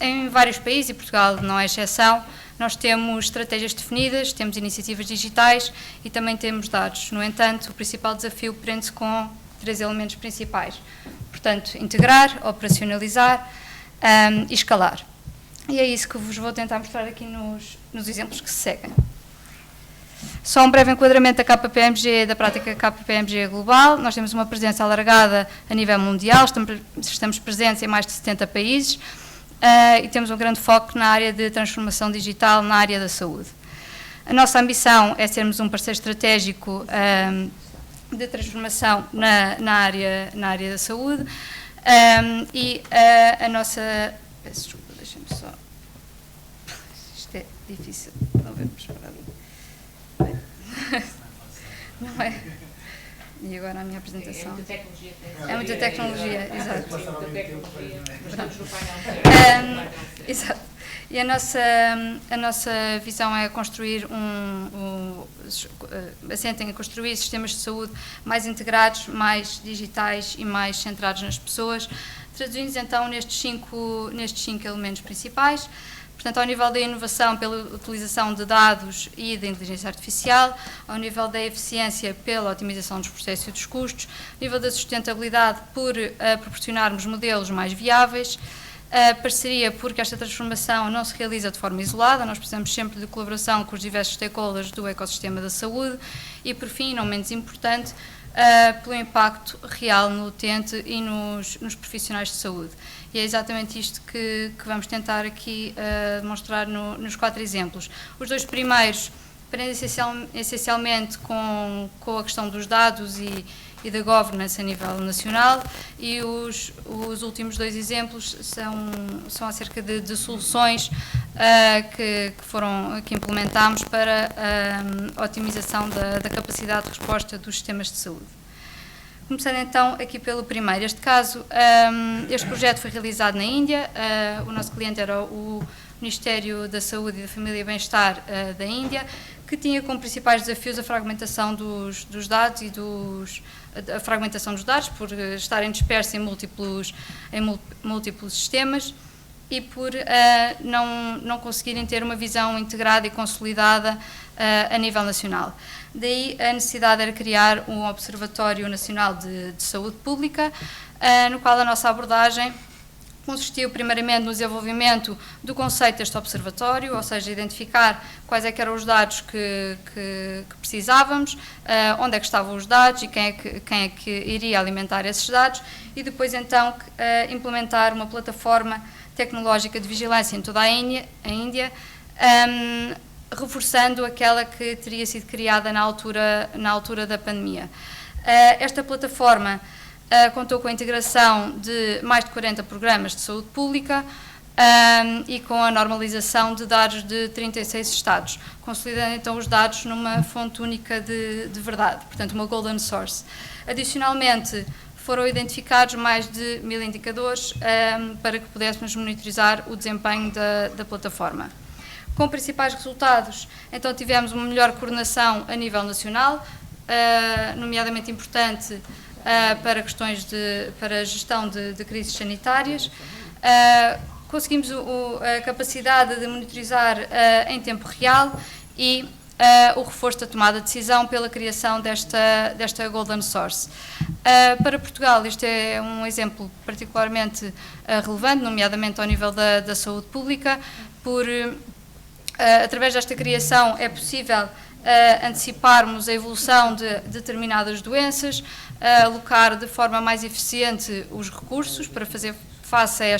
G: Em vários países, e Portugal não é exceção, nós temos estratégias definidas, temos iniciativas digitais e também temos dados. No entanto, o principal desafio prende-se com 3 elementos principais. Portanto, integrar, operacionalizar e escalar. E é isso que vos vou tentar mostrar aqui nos exemplos que se seguem. Só um breve enquadramento da KPMG, da prática KPMG global. Nós temos uma presença alargada a nível mundial, estamos presentes em mais de 70 países e temos um grande foco na área de transformação digital na área da saúde. A nossa ambição é sermos um parceiro estratégico de transformação na área da saúde e a nossa... Peço desculpa, deixem-me só... Isto é difícil, não vermos para ali. Não é? E agora a minha apresentação. É muita tecnologia, exato. Exato. E a nossa visão é construir assentem a construir sistemas de saúde mais integrados, mais digitais e mais centrados nas pessoas, traduzindo então nestes cinco elementos principais. Portanto, ao nível da inovação pela utilização de dados e da inteligência artificial, ao nível da eficiência pela otimização dos processos e dos custos, ao nível da sustentabilidade por proporcionarmos modelos mais viáveis, a parceria porque esta transformação não se realiza de forma isolada, nós precisamos sempre de colaboração com os diversos stakeholders do ecossistema da saúde e, por fim, não menos importante, pelo impacto real no utente e nos profissionais de saúde. E é exatamente isto que vamos tentar aqui demonstrar nos 4 exemplos. Os 2 primeiros prendem essencialmente com a questão dos dados e da governance a nível nacional e os últimos 2 exemplos são acerca de soluções que implementámos para a otimização da capacidade de resposta dos sistemas de saúde. Começando então aqui pelo primeiro. Este projeto foi realizado na Índia. O nosso cliente era o Ministério da Saúde e da Família e Bem-Estar da Índia, que tinha como principais desafios a fragmentação dos dados e a fragmentação dos dados por estarem dispersos em múltiplos sistemas e por não conseguirem ter uma visão integrada e consolidada a nível nacional. Daí a necessidade era criar um Observatório Nacional de Saúde Pública, no qual a nossa abordagem consistiu primeiramente no desenvolvimento do conceito deste observatório, ou seja, identificar quais é que eram os dados que precisávamos, onde é que estavam os dados e quem é que iria alimentar esses dados e depois então implementar uma plataforma tecnológica de vigilância em toda a Índia, reforçando aquela que teria sido criada na altura da pandemia. Esta plataforma contou com a integração de mais de 40 programas de saúde pública e com a normalização de dados de 36 estados, consolidando então os dados numa fonte única de verdade, portanto uma golden source. Adicionalmente, foram identificados mais de 1000 indicadores para que pudéssemos monitorizar o desempenho da plataforma. Com principais resultados, então tivemos uma melhor coordenação a nível nacional, nomeadamente importante para questões para a gestão de crises sanitárias. Conseguimos a capacidade de monitorizar em tempo real e o reforço da tomada de decisão pela criação desta Golden Source. Para Portugal, este é um exemplo particularmente relevante, nomeadamente ao nível da saúde pública, através desta criação é possível anteciparmos a evolução de determinadas doenças, alocar de forma mais eficiente os recursos para fazer face a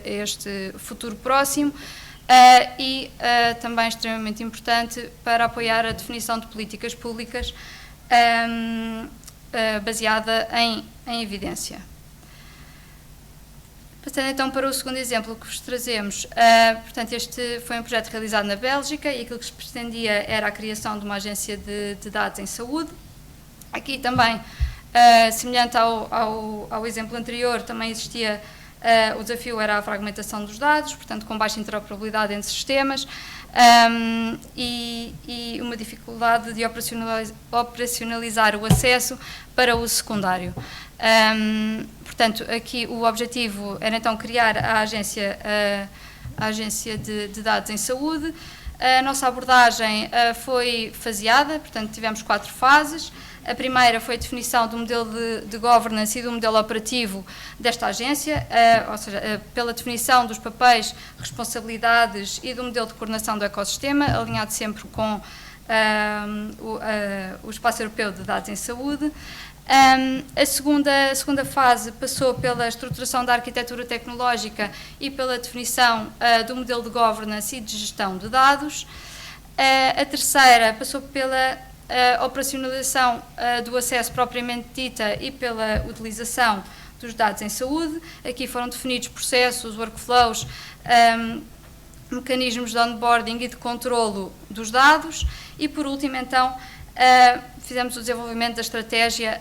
G: este futuro próximo e também extremamente importante para apoiar a definição de políticas públicas baseada em evidência. Passando então para o segundo exemplo que vos trazemos, portanto este foi um projeto realizado na Bélgica e aquilo que se pretendia era a criação de uma agência de dados em saúde. Aqui também, semelhante ao exemplo anterior, também existia O desafio era a fragmentação dos dados, portanto, com baixa interoperabilidade entre sistemas, e uma dificuldade de operacionalizar o acesso para uso secundário. Portanto, aqui o objetivo era então criar a Agência de Dados em Saúde. A nossa abordagem foi faseada, portanto tivemos 4 fases. A primeira foi a definição do modelo de governance e do modelo operativo desta agência, ou seja, pela definição dos papéis, responsabilidades e do modelo de coordenação do ecossistema, alinhado sempre com o Espaço Europeu de Dados em Saúde. A segunda fase passou pela estruturação da arquitetura tecnológica e pela definição do modelo de governance e de gestão de dados. A terceira passou pela operacionalização do acesso propriamente dita e pela utilização dos dados em saúde. Aqui foram definidos processos, workflows, mecanismos de onboarding e de controlo dos dados e, por último, então, fizemos o desenvolvimento da estratégia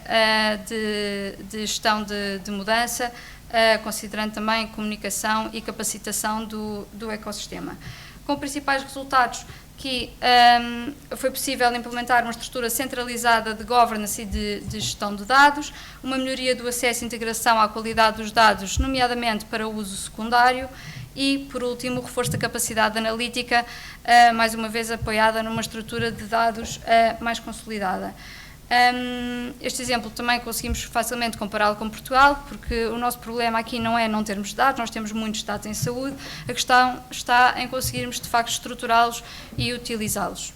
G: de gestão de mudança, considerando também comunicação e capacitação do ecossistema. Com principais resultados que foi possível implementar uma estrutura centralizada de governance e de gestão de dados, uma melhoria do acesso e integração à qualidade dos dados, nomeadamente para o uso secundário, e, por último, o reforço da capacidade analítica, mais uma vez apoiada numa estrutura de dados mais consolidada. Este exemplo também conseguimos facilmente compará-lo com Portugal, porque o nosso problema aqui não é não termos dados, nós temos muitos dados em saúde, a questão está em conseguirmos de facto estruturá-los e utilizá-los.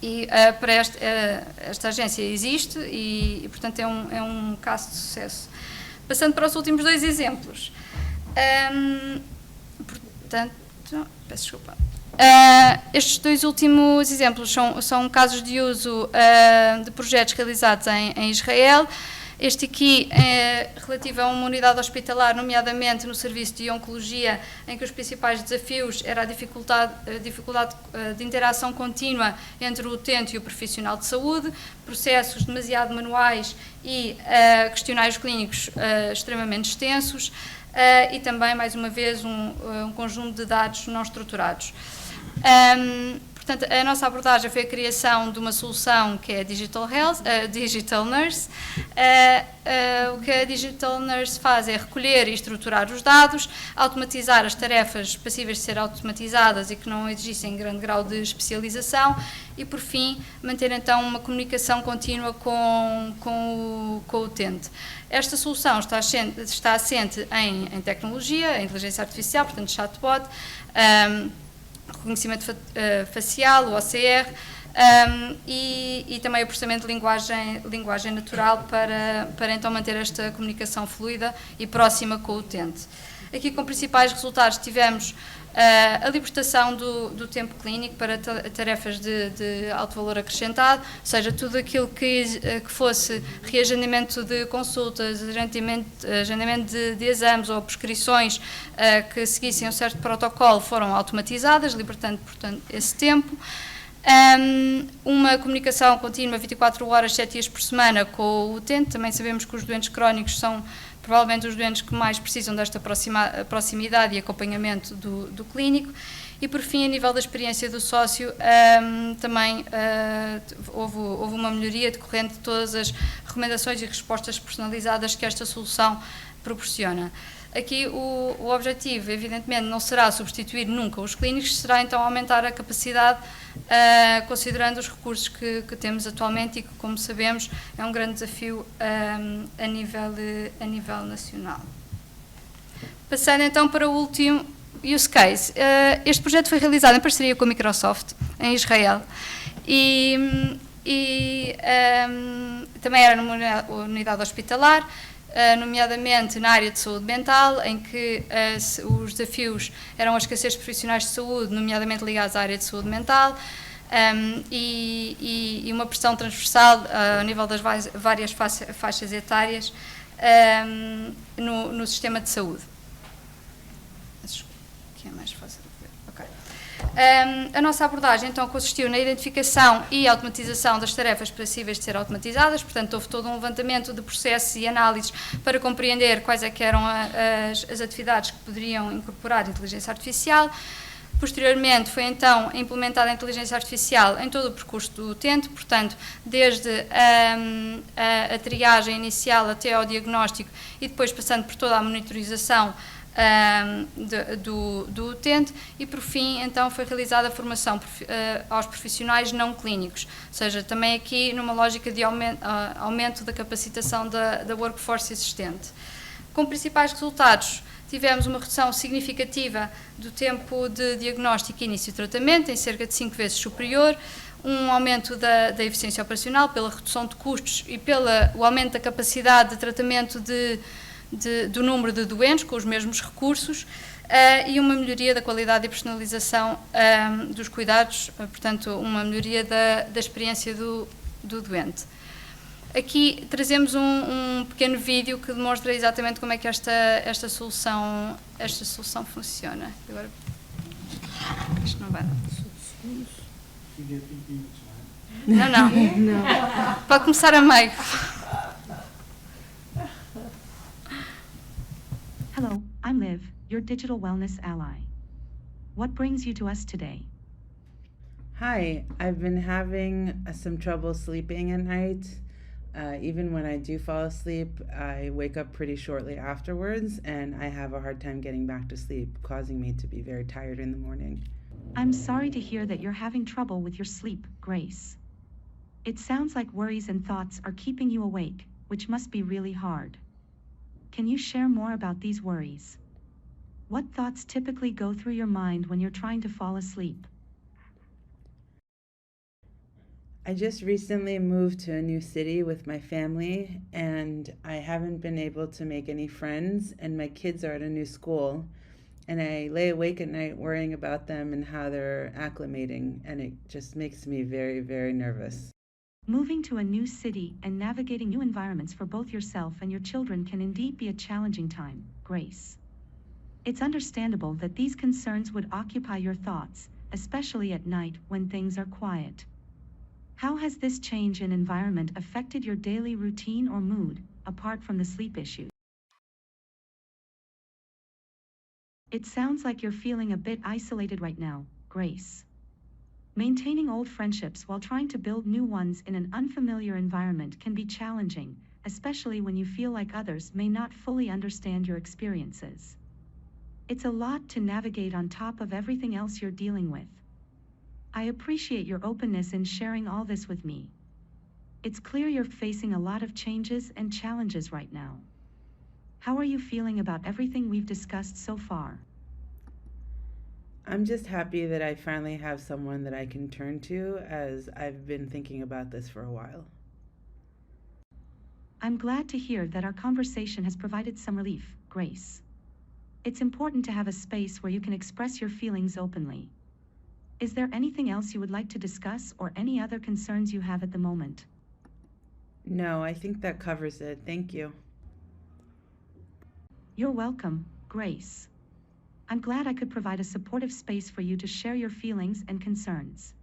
G: E para esta agência existe e portanto é um caso de sucesso. Passando para os últimos 2 exemplos. Portanto, peço desculpa. Estes 2 últimos exemplos são casos de uso de projetos realizados em Israel. Este aqui é relativo a uma unidade hospitalar, nomeadamente no serviço de oncologia, em que os principais desafios era a dificuldade de interação contínua entre o utente e o profissional de saúde, processos demasiado manuais e questionários clínicos extremamente extensos, e também, mais uma vez, um conjunto de dados não estruturados. Portanto, a nossa abordagem foi a criação de uma solução que é a Digital Nurse. O que a Digital Nurse faz é recolher e estruturar os dados, automatizar as tarefas passíveis de ser automatizadas e que não exigissem grande grau de especialização e, por fim, manter então uma comunicação contínua com o utente. Esta solução está assente em tecnologia, em inteligência artificial, portanto chatbot, reconhecimento facial, o OCR, e também o processamento de linguagem natural para então manter esta comunicação fluida e próxima com o utente. Aqui, com principais resultados, tivemos a libertação do tempo clínico para tarefas de alto valor acrescentado, ou seja, tudo aquilo que fosse reagendamento de consultas, agendamento de exames ou prescrições que seguissem um certo protocolo foram automatizadas, libertando, portanto, esse tempo. Uma comunicação contínua 24 horas, 7 dias por semana com o utente. Também sabemos que os doentes crónicos são provavelmente os doentes que mais precisam desta proximidade e acompanhamento do clínico. E, por fim, a nível da experiência do sócio, também houve uma melhoria decorrente de todas as recomendações e respostas personalizadas que esta solução proporciona. Aqui o objetivo, evidentemente, não será substituir nunca os clínicos, será então aumentar a capacidade, considerando os recursos que temos atualmente e que, como sabemos, é um grande desafio a nível nacional. Passando então para o último use case. Este projeto foi realizado em parceria com a Microsoft, em Israel, e também era numa unidade hospitalar, nomeadamente na área de saúde mental, em que os desafios eram a escassez de profissionais de saúde, nomeadamente ligados à área de saúde mental, e uma pressão transversal ao nível das várias faixas etárias no sistema de saúde. Aqui é mais fácil de ver. Okay. A nossa abordagem, então, consistiu na identificação e automatização das tarefas passíveis de ser automatizadas, portanto, houve todo um levantamento de processos e análises para compreender quais é que eram as atividades que poderiam incorporar inteligência artificial. Posteriormente, foi então implementada a inteligência artificial em todo o percurso do utente, portanto, desde a triagem inicial até ao diagnóstico e depois passando por toda a monitorização do utente e, por fim, então foi realizada a formação aos profissionais não clínicos, ou seja, também aqui numa lógica de aumento da capacitação da workforce existente. Como principais resultados, tivemos uma redução significativa do tempo de diagnóstico e início de tratamento, em cerca de 5 vezes superior, um aumento da eficiência operacional pela redução de custos e pelo aumento da capacidade de tratamento do número de doentes com os mesmos recursos e uma melhoria da qualidade e personalização dos cuidados, portanto, uma melhoria da experiência do doente. Aqui trazemos um pequeno vídeo que demonstra exatamente como é que esta solução funciona. Agora, isto não vai dar. Não. Pode começar a meio.
H: Hello, I'm Liv, your digital wellness ally. What brings you to us today?
I: Hi, I've been having some trouble sleeping at night. Even when I do fall asleep, I wake up pretty shortly afterwards, and I have a hard time getting back to sleep, causing me to be very tired in the morning.
H: I'm sorry to hear that you're having trouble with your sleep, Grace. It sounds like worries and thoughts are keeping you awake, which must be really hard. Can you share more about these worries? What thoughts typically go through your mind when you're trying to fall asleep?
I: I just recently moved to a new city with my family, and I haven't been able to make any friends, and my kids are at a new school, and I lay awake at night worrying about them and how they're acclimating, and it just makes me very, very nervous.
H: Moving to a new city and navigating new environments for both yourself and your children can indeed be a challenging time, Grace. It's understandable that these concerns would occupy your thoughts, especially at night when things are quiet. How has this change in environment affected your daily routine or mood, apart from the sleep issues? It sounds like you're feeling a bit isolated right now, Grace. Maintaining old friendships while trying to build new ones in an unfamiliar environment can be challenging, especially when you feel like others may not fully understand your experiences. It's a lot to navigate on top of everything else you're dealing with. I appreciate your openness in sharing all this with me. It's clear you're facing a lot of changes and challenges right now. How are you feeling about everything we've discussed so far?
I: I'm just happy that I finally have someone that I can turn to, as I've been thinking about this for a while.
H: I'm glad to hear that our conversation has provided some relief, Grace. It's important to have a space where you can express your feelings openly. Is there anything else you would like to discuss or any other concerns you have at the moment?
I: No, I think that covers it. Thank you.
H: You're welcome, Grace. I'm glad I could provide a supportive space for you to share your feelings and concerns.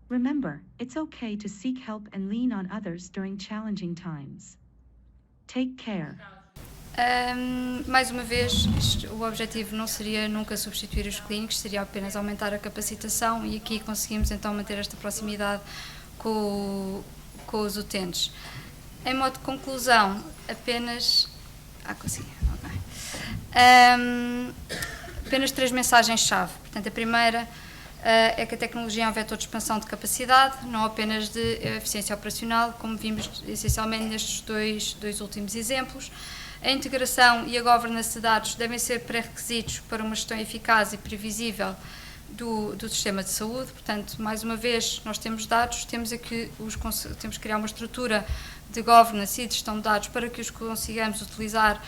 H: Remember, it's okay to seek help and lean on others during challenging times. Take care.
G: Mais uma vez, o objetivo não seria nunca substituir os clínicos, seria apenas aumentar a capacitação e aqui conseguimos então manter esta proximidade com os utentes. Em modo de conclusão, apenas... consegui, ok. Apenas 3 mensagens-chave. Portanto, a primeira é que a tecnologia é um vetor de expansão de capacidade, não apenas de eficiência operacional, como vimos essencialmente nestes dois últimos exemplos. A integração e a governança de dados devem ser pré-requisitos para uma gestão eficaz e previsível do sistema de saúde. Portanto, mais uma vez, nós temos dados, temos que criar uma estrutura de governance e de gestão de dados para que os consigamos utilizar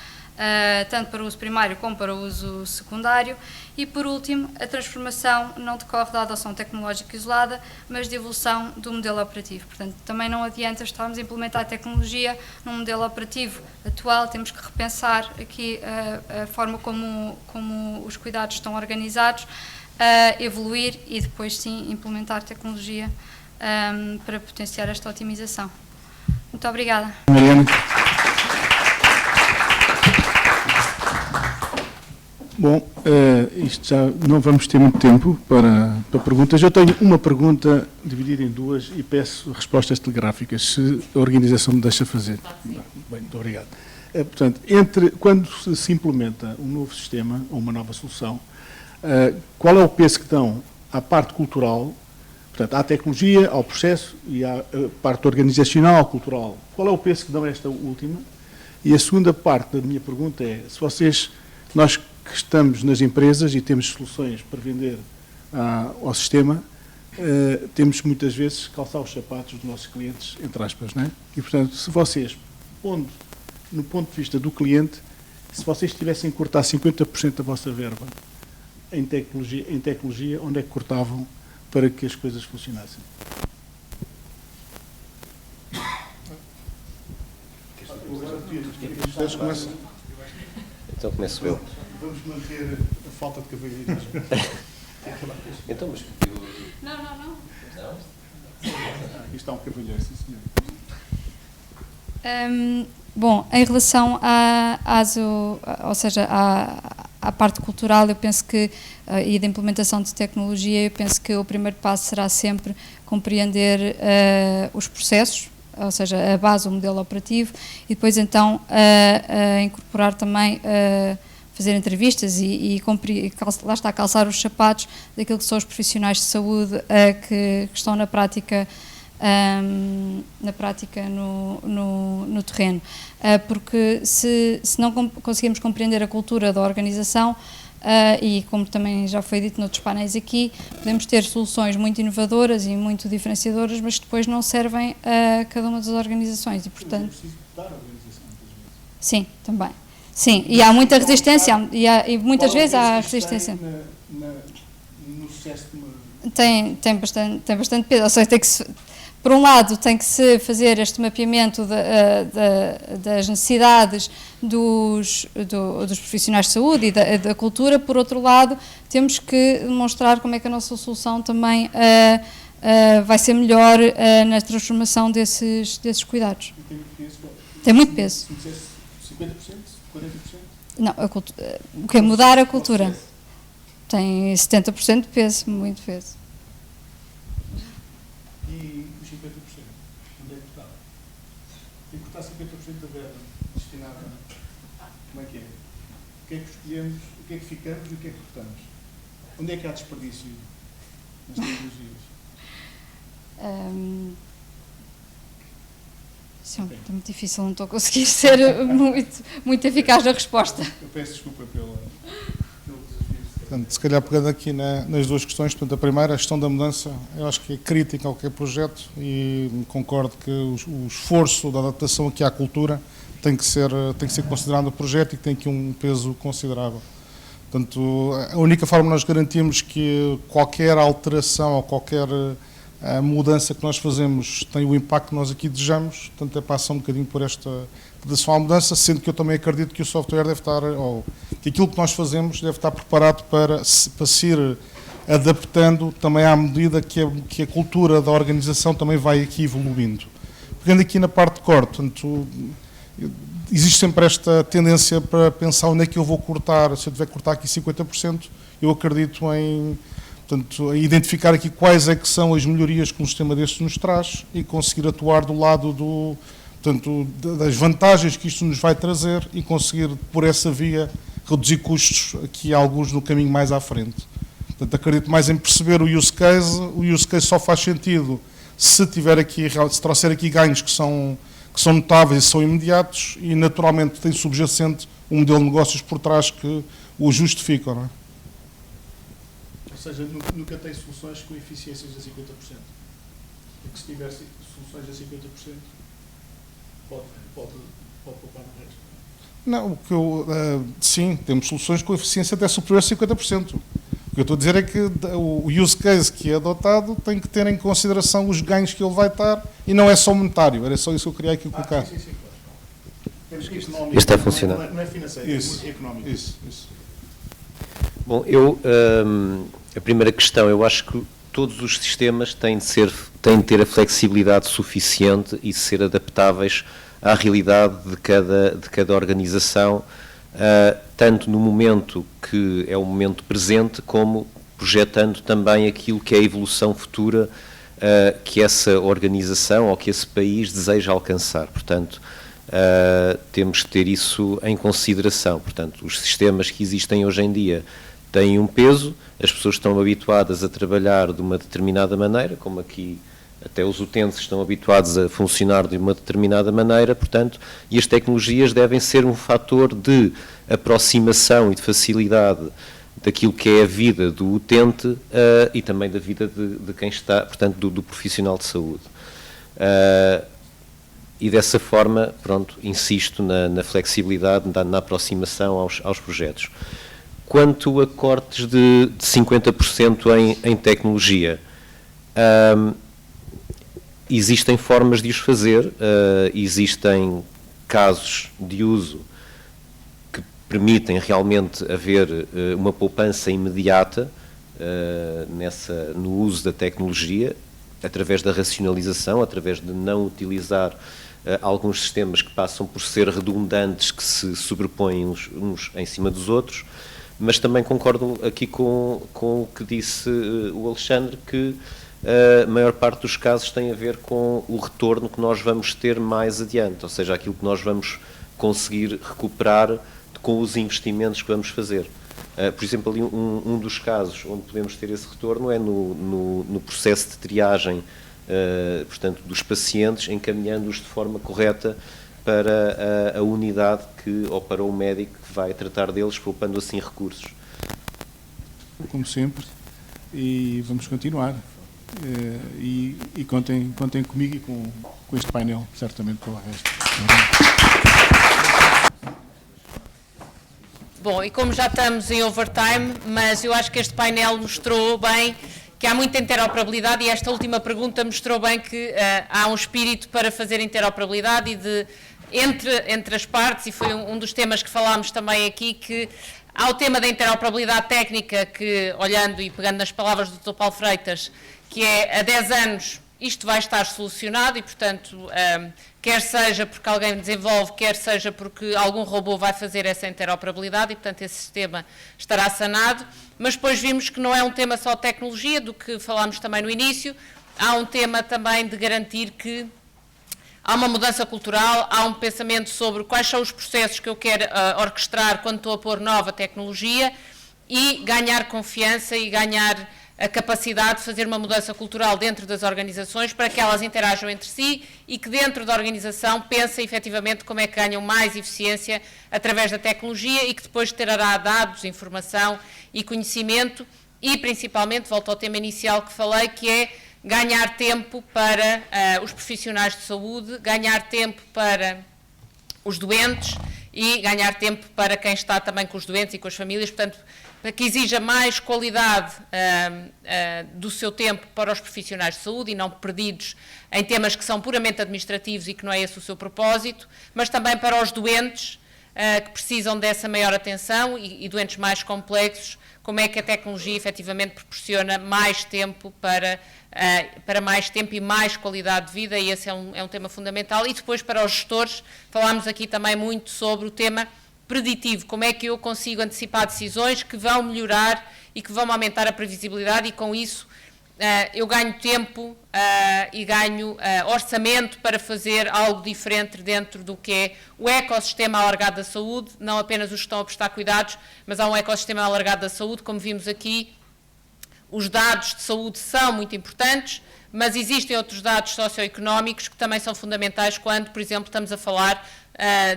G: tanto para o uso primário como para o uso secundário. E, por último, a transformação não decorre da adoção tecnológica isolada, mas de evolução do modelo operativo. Portanto, também não adianta estarmos a implementar a tecnologia num modelo operativo atual, temos que repensar aqui a forma como os cuidados estão organizados, evoluir e depois sim implementar tecnologia para potenciar esta otimização. Muito obrigada.
B: Mariana. Bom, isto já não vamos ter muito tempo para perguntas. Eu tenho uma pergunta dividida em duas e peço respostas telegráficas, se a organização me deixa fazer. Bem, muito obrigado. Portanto, quando se implementa um novo sistema ou uma nova solução, qual é o peso que dão à parte cultural, portanto, à tecnologia, ao processo e à parte organizacional, cultural? Qual é o peso que dão a esta última? E a segunda parte da minha pergunta é, nós que estamos nas empresas e temos soluções para vender ao sistema, temos muitas vezes que calçar os sapatos dos nossos clientes, entre aspas, não é? E, portanto, se vocês, no ponto de vista do cliente, se vocês tivessem que cortar 50% da vossa verba em tecnologia, onde é que cortavam para que as coisas funcionassem?
D: Então começo eu.
B: Vamos manter a falta de cavalheirismo.
D: Então, mas...
G: Não.
B: Aqui está um cavalheiro, sim, senhor.
G: Bom, em relação à parte cultural, eu penso que, e da implementação de tecnologia, eu penso que o primeiro passo será sempre compreender os processos, ou seja, a base, o modelo operativo, e depois então incorporar também, fazer entrevistas e lá está, calçar os sapatos daquilo que são os profissionais de saúde que estão na prática no terreno, porque se não conseguimos compreender a cultura da organização, e como também já foi dito noutros painéis aqui, podemos ter soluções muito inovadoras e muito diferenciadoras, mas que depois não servem a cada uma das organizações e, portanto... Sim, também. Sim, e há muita resistência, e muitas vezes há resistência.
B: No sucesso de uma...
G: Tem bastante peso, ou seja, por um lado tem que se fazer este mapeamento das necessidades dos profissionais de saúde e da cultura, por outro lado temos que demonstrar como é que a nossa solução também vai ser melhor na transformação desses cuidados. Tem muito peso.
B: 50%? 40%?
G: Não, o que é mudar a cultura? Tem 70% de peso, muito peso.
B: E os 50%? Onde é que cortar? Tem que cortar 50% da verba destinada. Como é que é? O que é que escolhemos, o que é que ficamos e o que é que cortamos? Onde é que há desperdício nas tecnologias?
G: Isso é muito difícil, não estou a conseguir ser muito eficaz na resposta.
B: Eu peço desculpa pelo desafio.
C: Portanto, se calhar pegando aqui nas duas questões, portanto, a primeira, a questão da mudança, eu acho que é crítica ao qualquer projeto e concordo que o esforço da adaptação aqui à cultura tem que ser considerado no projeto e que tem aqui um peso considerável. Portanto, a única forma de nós garantirmos que qualquer alteração ou qualquer mudança que nós fazemos tem o impacto que nós aqui desejamos, portanto, é passar um bocadinho por esta adaptação à mudança, sendo que eu também acredito que o software deve estar, ou que aquilo que nós fazemos deve estar preparado para se ir adaptando também à medida que a cultura da organização também vai aqui evoluindo. Pegando aqui na parte de corte, portanto, existe sempre esta tendência para pensar onde é que eu vou cortar, se eu tiver que cortar aqui 50%, eu acredito em, portanto, identificar aqui quais é que são as melhorias que um sistema destes nos traz e conseguir atuar do lado portanto, das vantagens que isto nos vai trazer e conseguir, por essa via, reduzir custos aqui alguns no caminho mais à frente. Portanto, acredito mais em perceber o use case. O use case só faz sentido se trouxer aqui ganhos que são notáveis e são imediatos e, naturalmente, tem subjacente um modelo de negócios por trás que o justificam, não é?
B: Ou seja, nunca tem soluções com eficiências a 50%. Porque se tiver soluções a 50%, pode poupar o resto.
C: Não, sim, temos soluções com eficiência até superior a 50%. O que eu estou a dizer é que o use case que é adotado tem que ter em consideração os ganhos que ele vai dar e não é só monetário, era só isso que eu queria aqui colocar.
B: Sim, claro. Temos que isto
D: Isto está a funcionar.
B: Não é financeiro, é económico.
C: Isso.
D: Bom, eu A primeira questão, eu acho que todos os sistemas têm de ter a flexibilidade suficiente e ser adaptáveis à realidade de cada organização, tanto no momento que é o momento presente, como projetando também aquilo que é a evolução futura que essa organização ou que esse país deseja alcançar. Portanto, temos que ter isso em consideração. Portanto, os sistemas que existem hoje em dia têm um peso, as pessoas estão habituadas a trabalhar de uma determinada maneira, como aqui até os utentes estão habituados a funcionar de uma determinada maneira, portanto, e as tecnologias devem ser um fator de aproximação e de facilidade daquilo que é a vida do utente e também da vida de quem está, portanto, do profissional de saúde. E dessa forma, pronto, insisto na flexibilidade, na aproximação aos projetos. Quanto a cortes de 50% em tecnologia, existem formas de os fazer, existem casos de uso que permitem realmente haver uma poupança imediata no uso da tecnologia, através da racionalização, através de não utilizar alguns sistemas que passam por ser redundantes, que se sobrepõem uns em cima dos outros, mas também concordo aqui com o que disse o Alexandre, que a maior parte dos casos tem a ver com o retorno que nós vamos ter mais adiante, ou seja, aquilo que nós vamos conseguir recuperar com os investimentos que vamos fazer. Por exemplo, ali um dos casos onde podemos ter esse retorno é no processo de triagem, portanto, dos pacientes, encaminhando-os de forma correta para a unidade ou para o médico que vai tratar deles, poupando assim recursos.
B: Como sempre, e vamos continuar. E contem comigo e com este painel, certamente, para o resto.
A: Bom, e como já estamos em overtime, mas eu acho que este painel mostrou bem que há muita interoperabilidade e esta última pergunta mostrou bem que há um espírito para fazer interoperabilidade e entre as partes, e foi um dos temas que falámos também aqui, que há o tema da interoperabilidade técnica, que, olhando e pegando nas palavras do Dr. Paulo Freitas, que é, há 10 anos isto vai estar solucionado e, portanto, quer seja porque alguém desenvolve, quer seja porque algum robô vai fazer essa interoperabilidade e, portanto, esse sistema estará sanado. Mas depois vimos que não é um tema só de tecnologia, do que falámos também no início, há um tema também de garantir que há uma mudança cultural, há um pensamento sobre quais são os processos que eu quero orquestrar quando estou a pôr nova tecnologia e ganhar confiança e ganhar a capacidade de fazer uma mudança cultural dentro das organizações para que elas interajam entre si e que dentro da organização pensem efetivamente como é que ganham mais eficiência através da tecnologia e que depois terá dados, informação e conhecimento e principalmente, volto ao tema inicial que falei, que é ganhar tempo para os profissionais de saúde, ganhar tempo para os doentes e ganhar tempo para quem está também com os doentes e com as famílias, portanto, para que exija mais qualidade do seu tempo para os profissionais de saúde e não perdidos em temas que são puramente administrativos e que não é esse o seu propósito, mas também para os doentes que precisam dessa maior atenção e doentes mais complexos, como é que a tecnologia efetivamente proporciona mais tempo para mais tempo e mais qualidade de vida, e esse é um tema fundamental. E depois para os gestores, falámos aqui também muito sobre o tema preditivo, como é que eu consigo antecipar decisões que vão melhorar e que vão aumentar a previsibilidade e com isso eu ganho tempo e ganho orçamento para fazer algo diferente dentro do que é o ecossistema alargado da saúde, não apenas os que estão a prestar cuidados, mas há um ecossistema alargado da saúde, como vimos aqui. Os dados de saúde são muito importantes, mas existem outros dados socioeconómicos que também são fundamentais quando, por exemplo, estamos a falar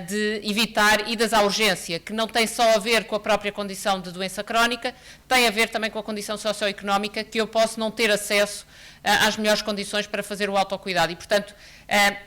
A: de evitar idas à urgência, que não tem só a ver com a própria condição de doença crónica, tem a ver também com a condição socioeconómica, que eu posso não ter acesso às melhores condições para fazer o autocuidado. E, portanto,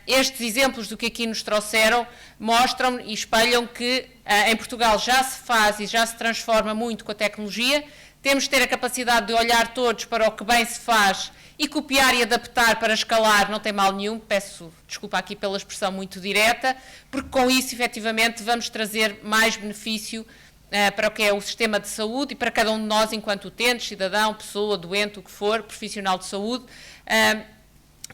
A: estes exemplos do que aqui nos trouxeram mostram e espelham que em Portugal já se faz e já se transforma muito com a tecnologia. Temos de ter a capacidade de olhar todos para o que bem se faz e copiar e adaptar para escalar, não tem mal nenhum, peço desculpa aqui pela expressão muito direta, porque com isso, efetivamente, vamos trazer mais benefício para o que é o sistema de saúde e para cada um de nós enquanto utentes, cidadão, pessoa, doente, o que for, profissional de saúde.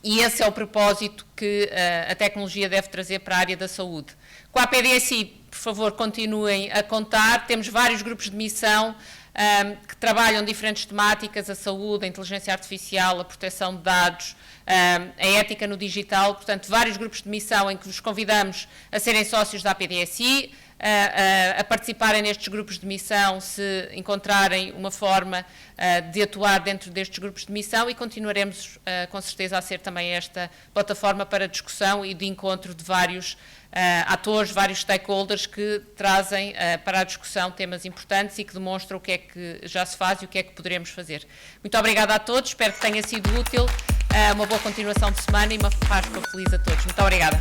A: E esse é o propósito que a tecnologia deve trazer para a área da saúde. Com a PDSI, por favor, continuem a contar. Temos vários grupos de missão que trabalham diferentes temáticas, a saúde, a inteligência artificial, a proteção de dados, a ética no digital. Portanto, vários grupos de missão em que vos convidamos a serem sócios da PDSI, a participarem nestes grupos de missão se encontrarem uma forma de atuar dentro destes grupos de missão, e continuaremos com certeza a ser também esta plataforma para discussão e de encontro de vários atores, vários stakeholders que trazem para a discussão temas importantes e que demonstram o que é que já se faz e o que é que poderemos fazer. Muito obrigada a todos, espero que tenha sido útil, uma boa continuação de semana e uma Páscoa feliz a todos. Muito obrigada.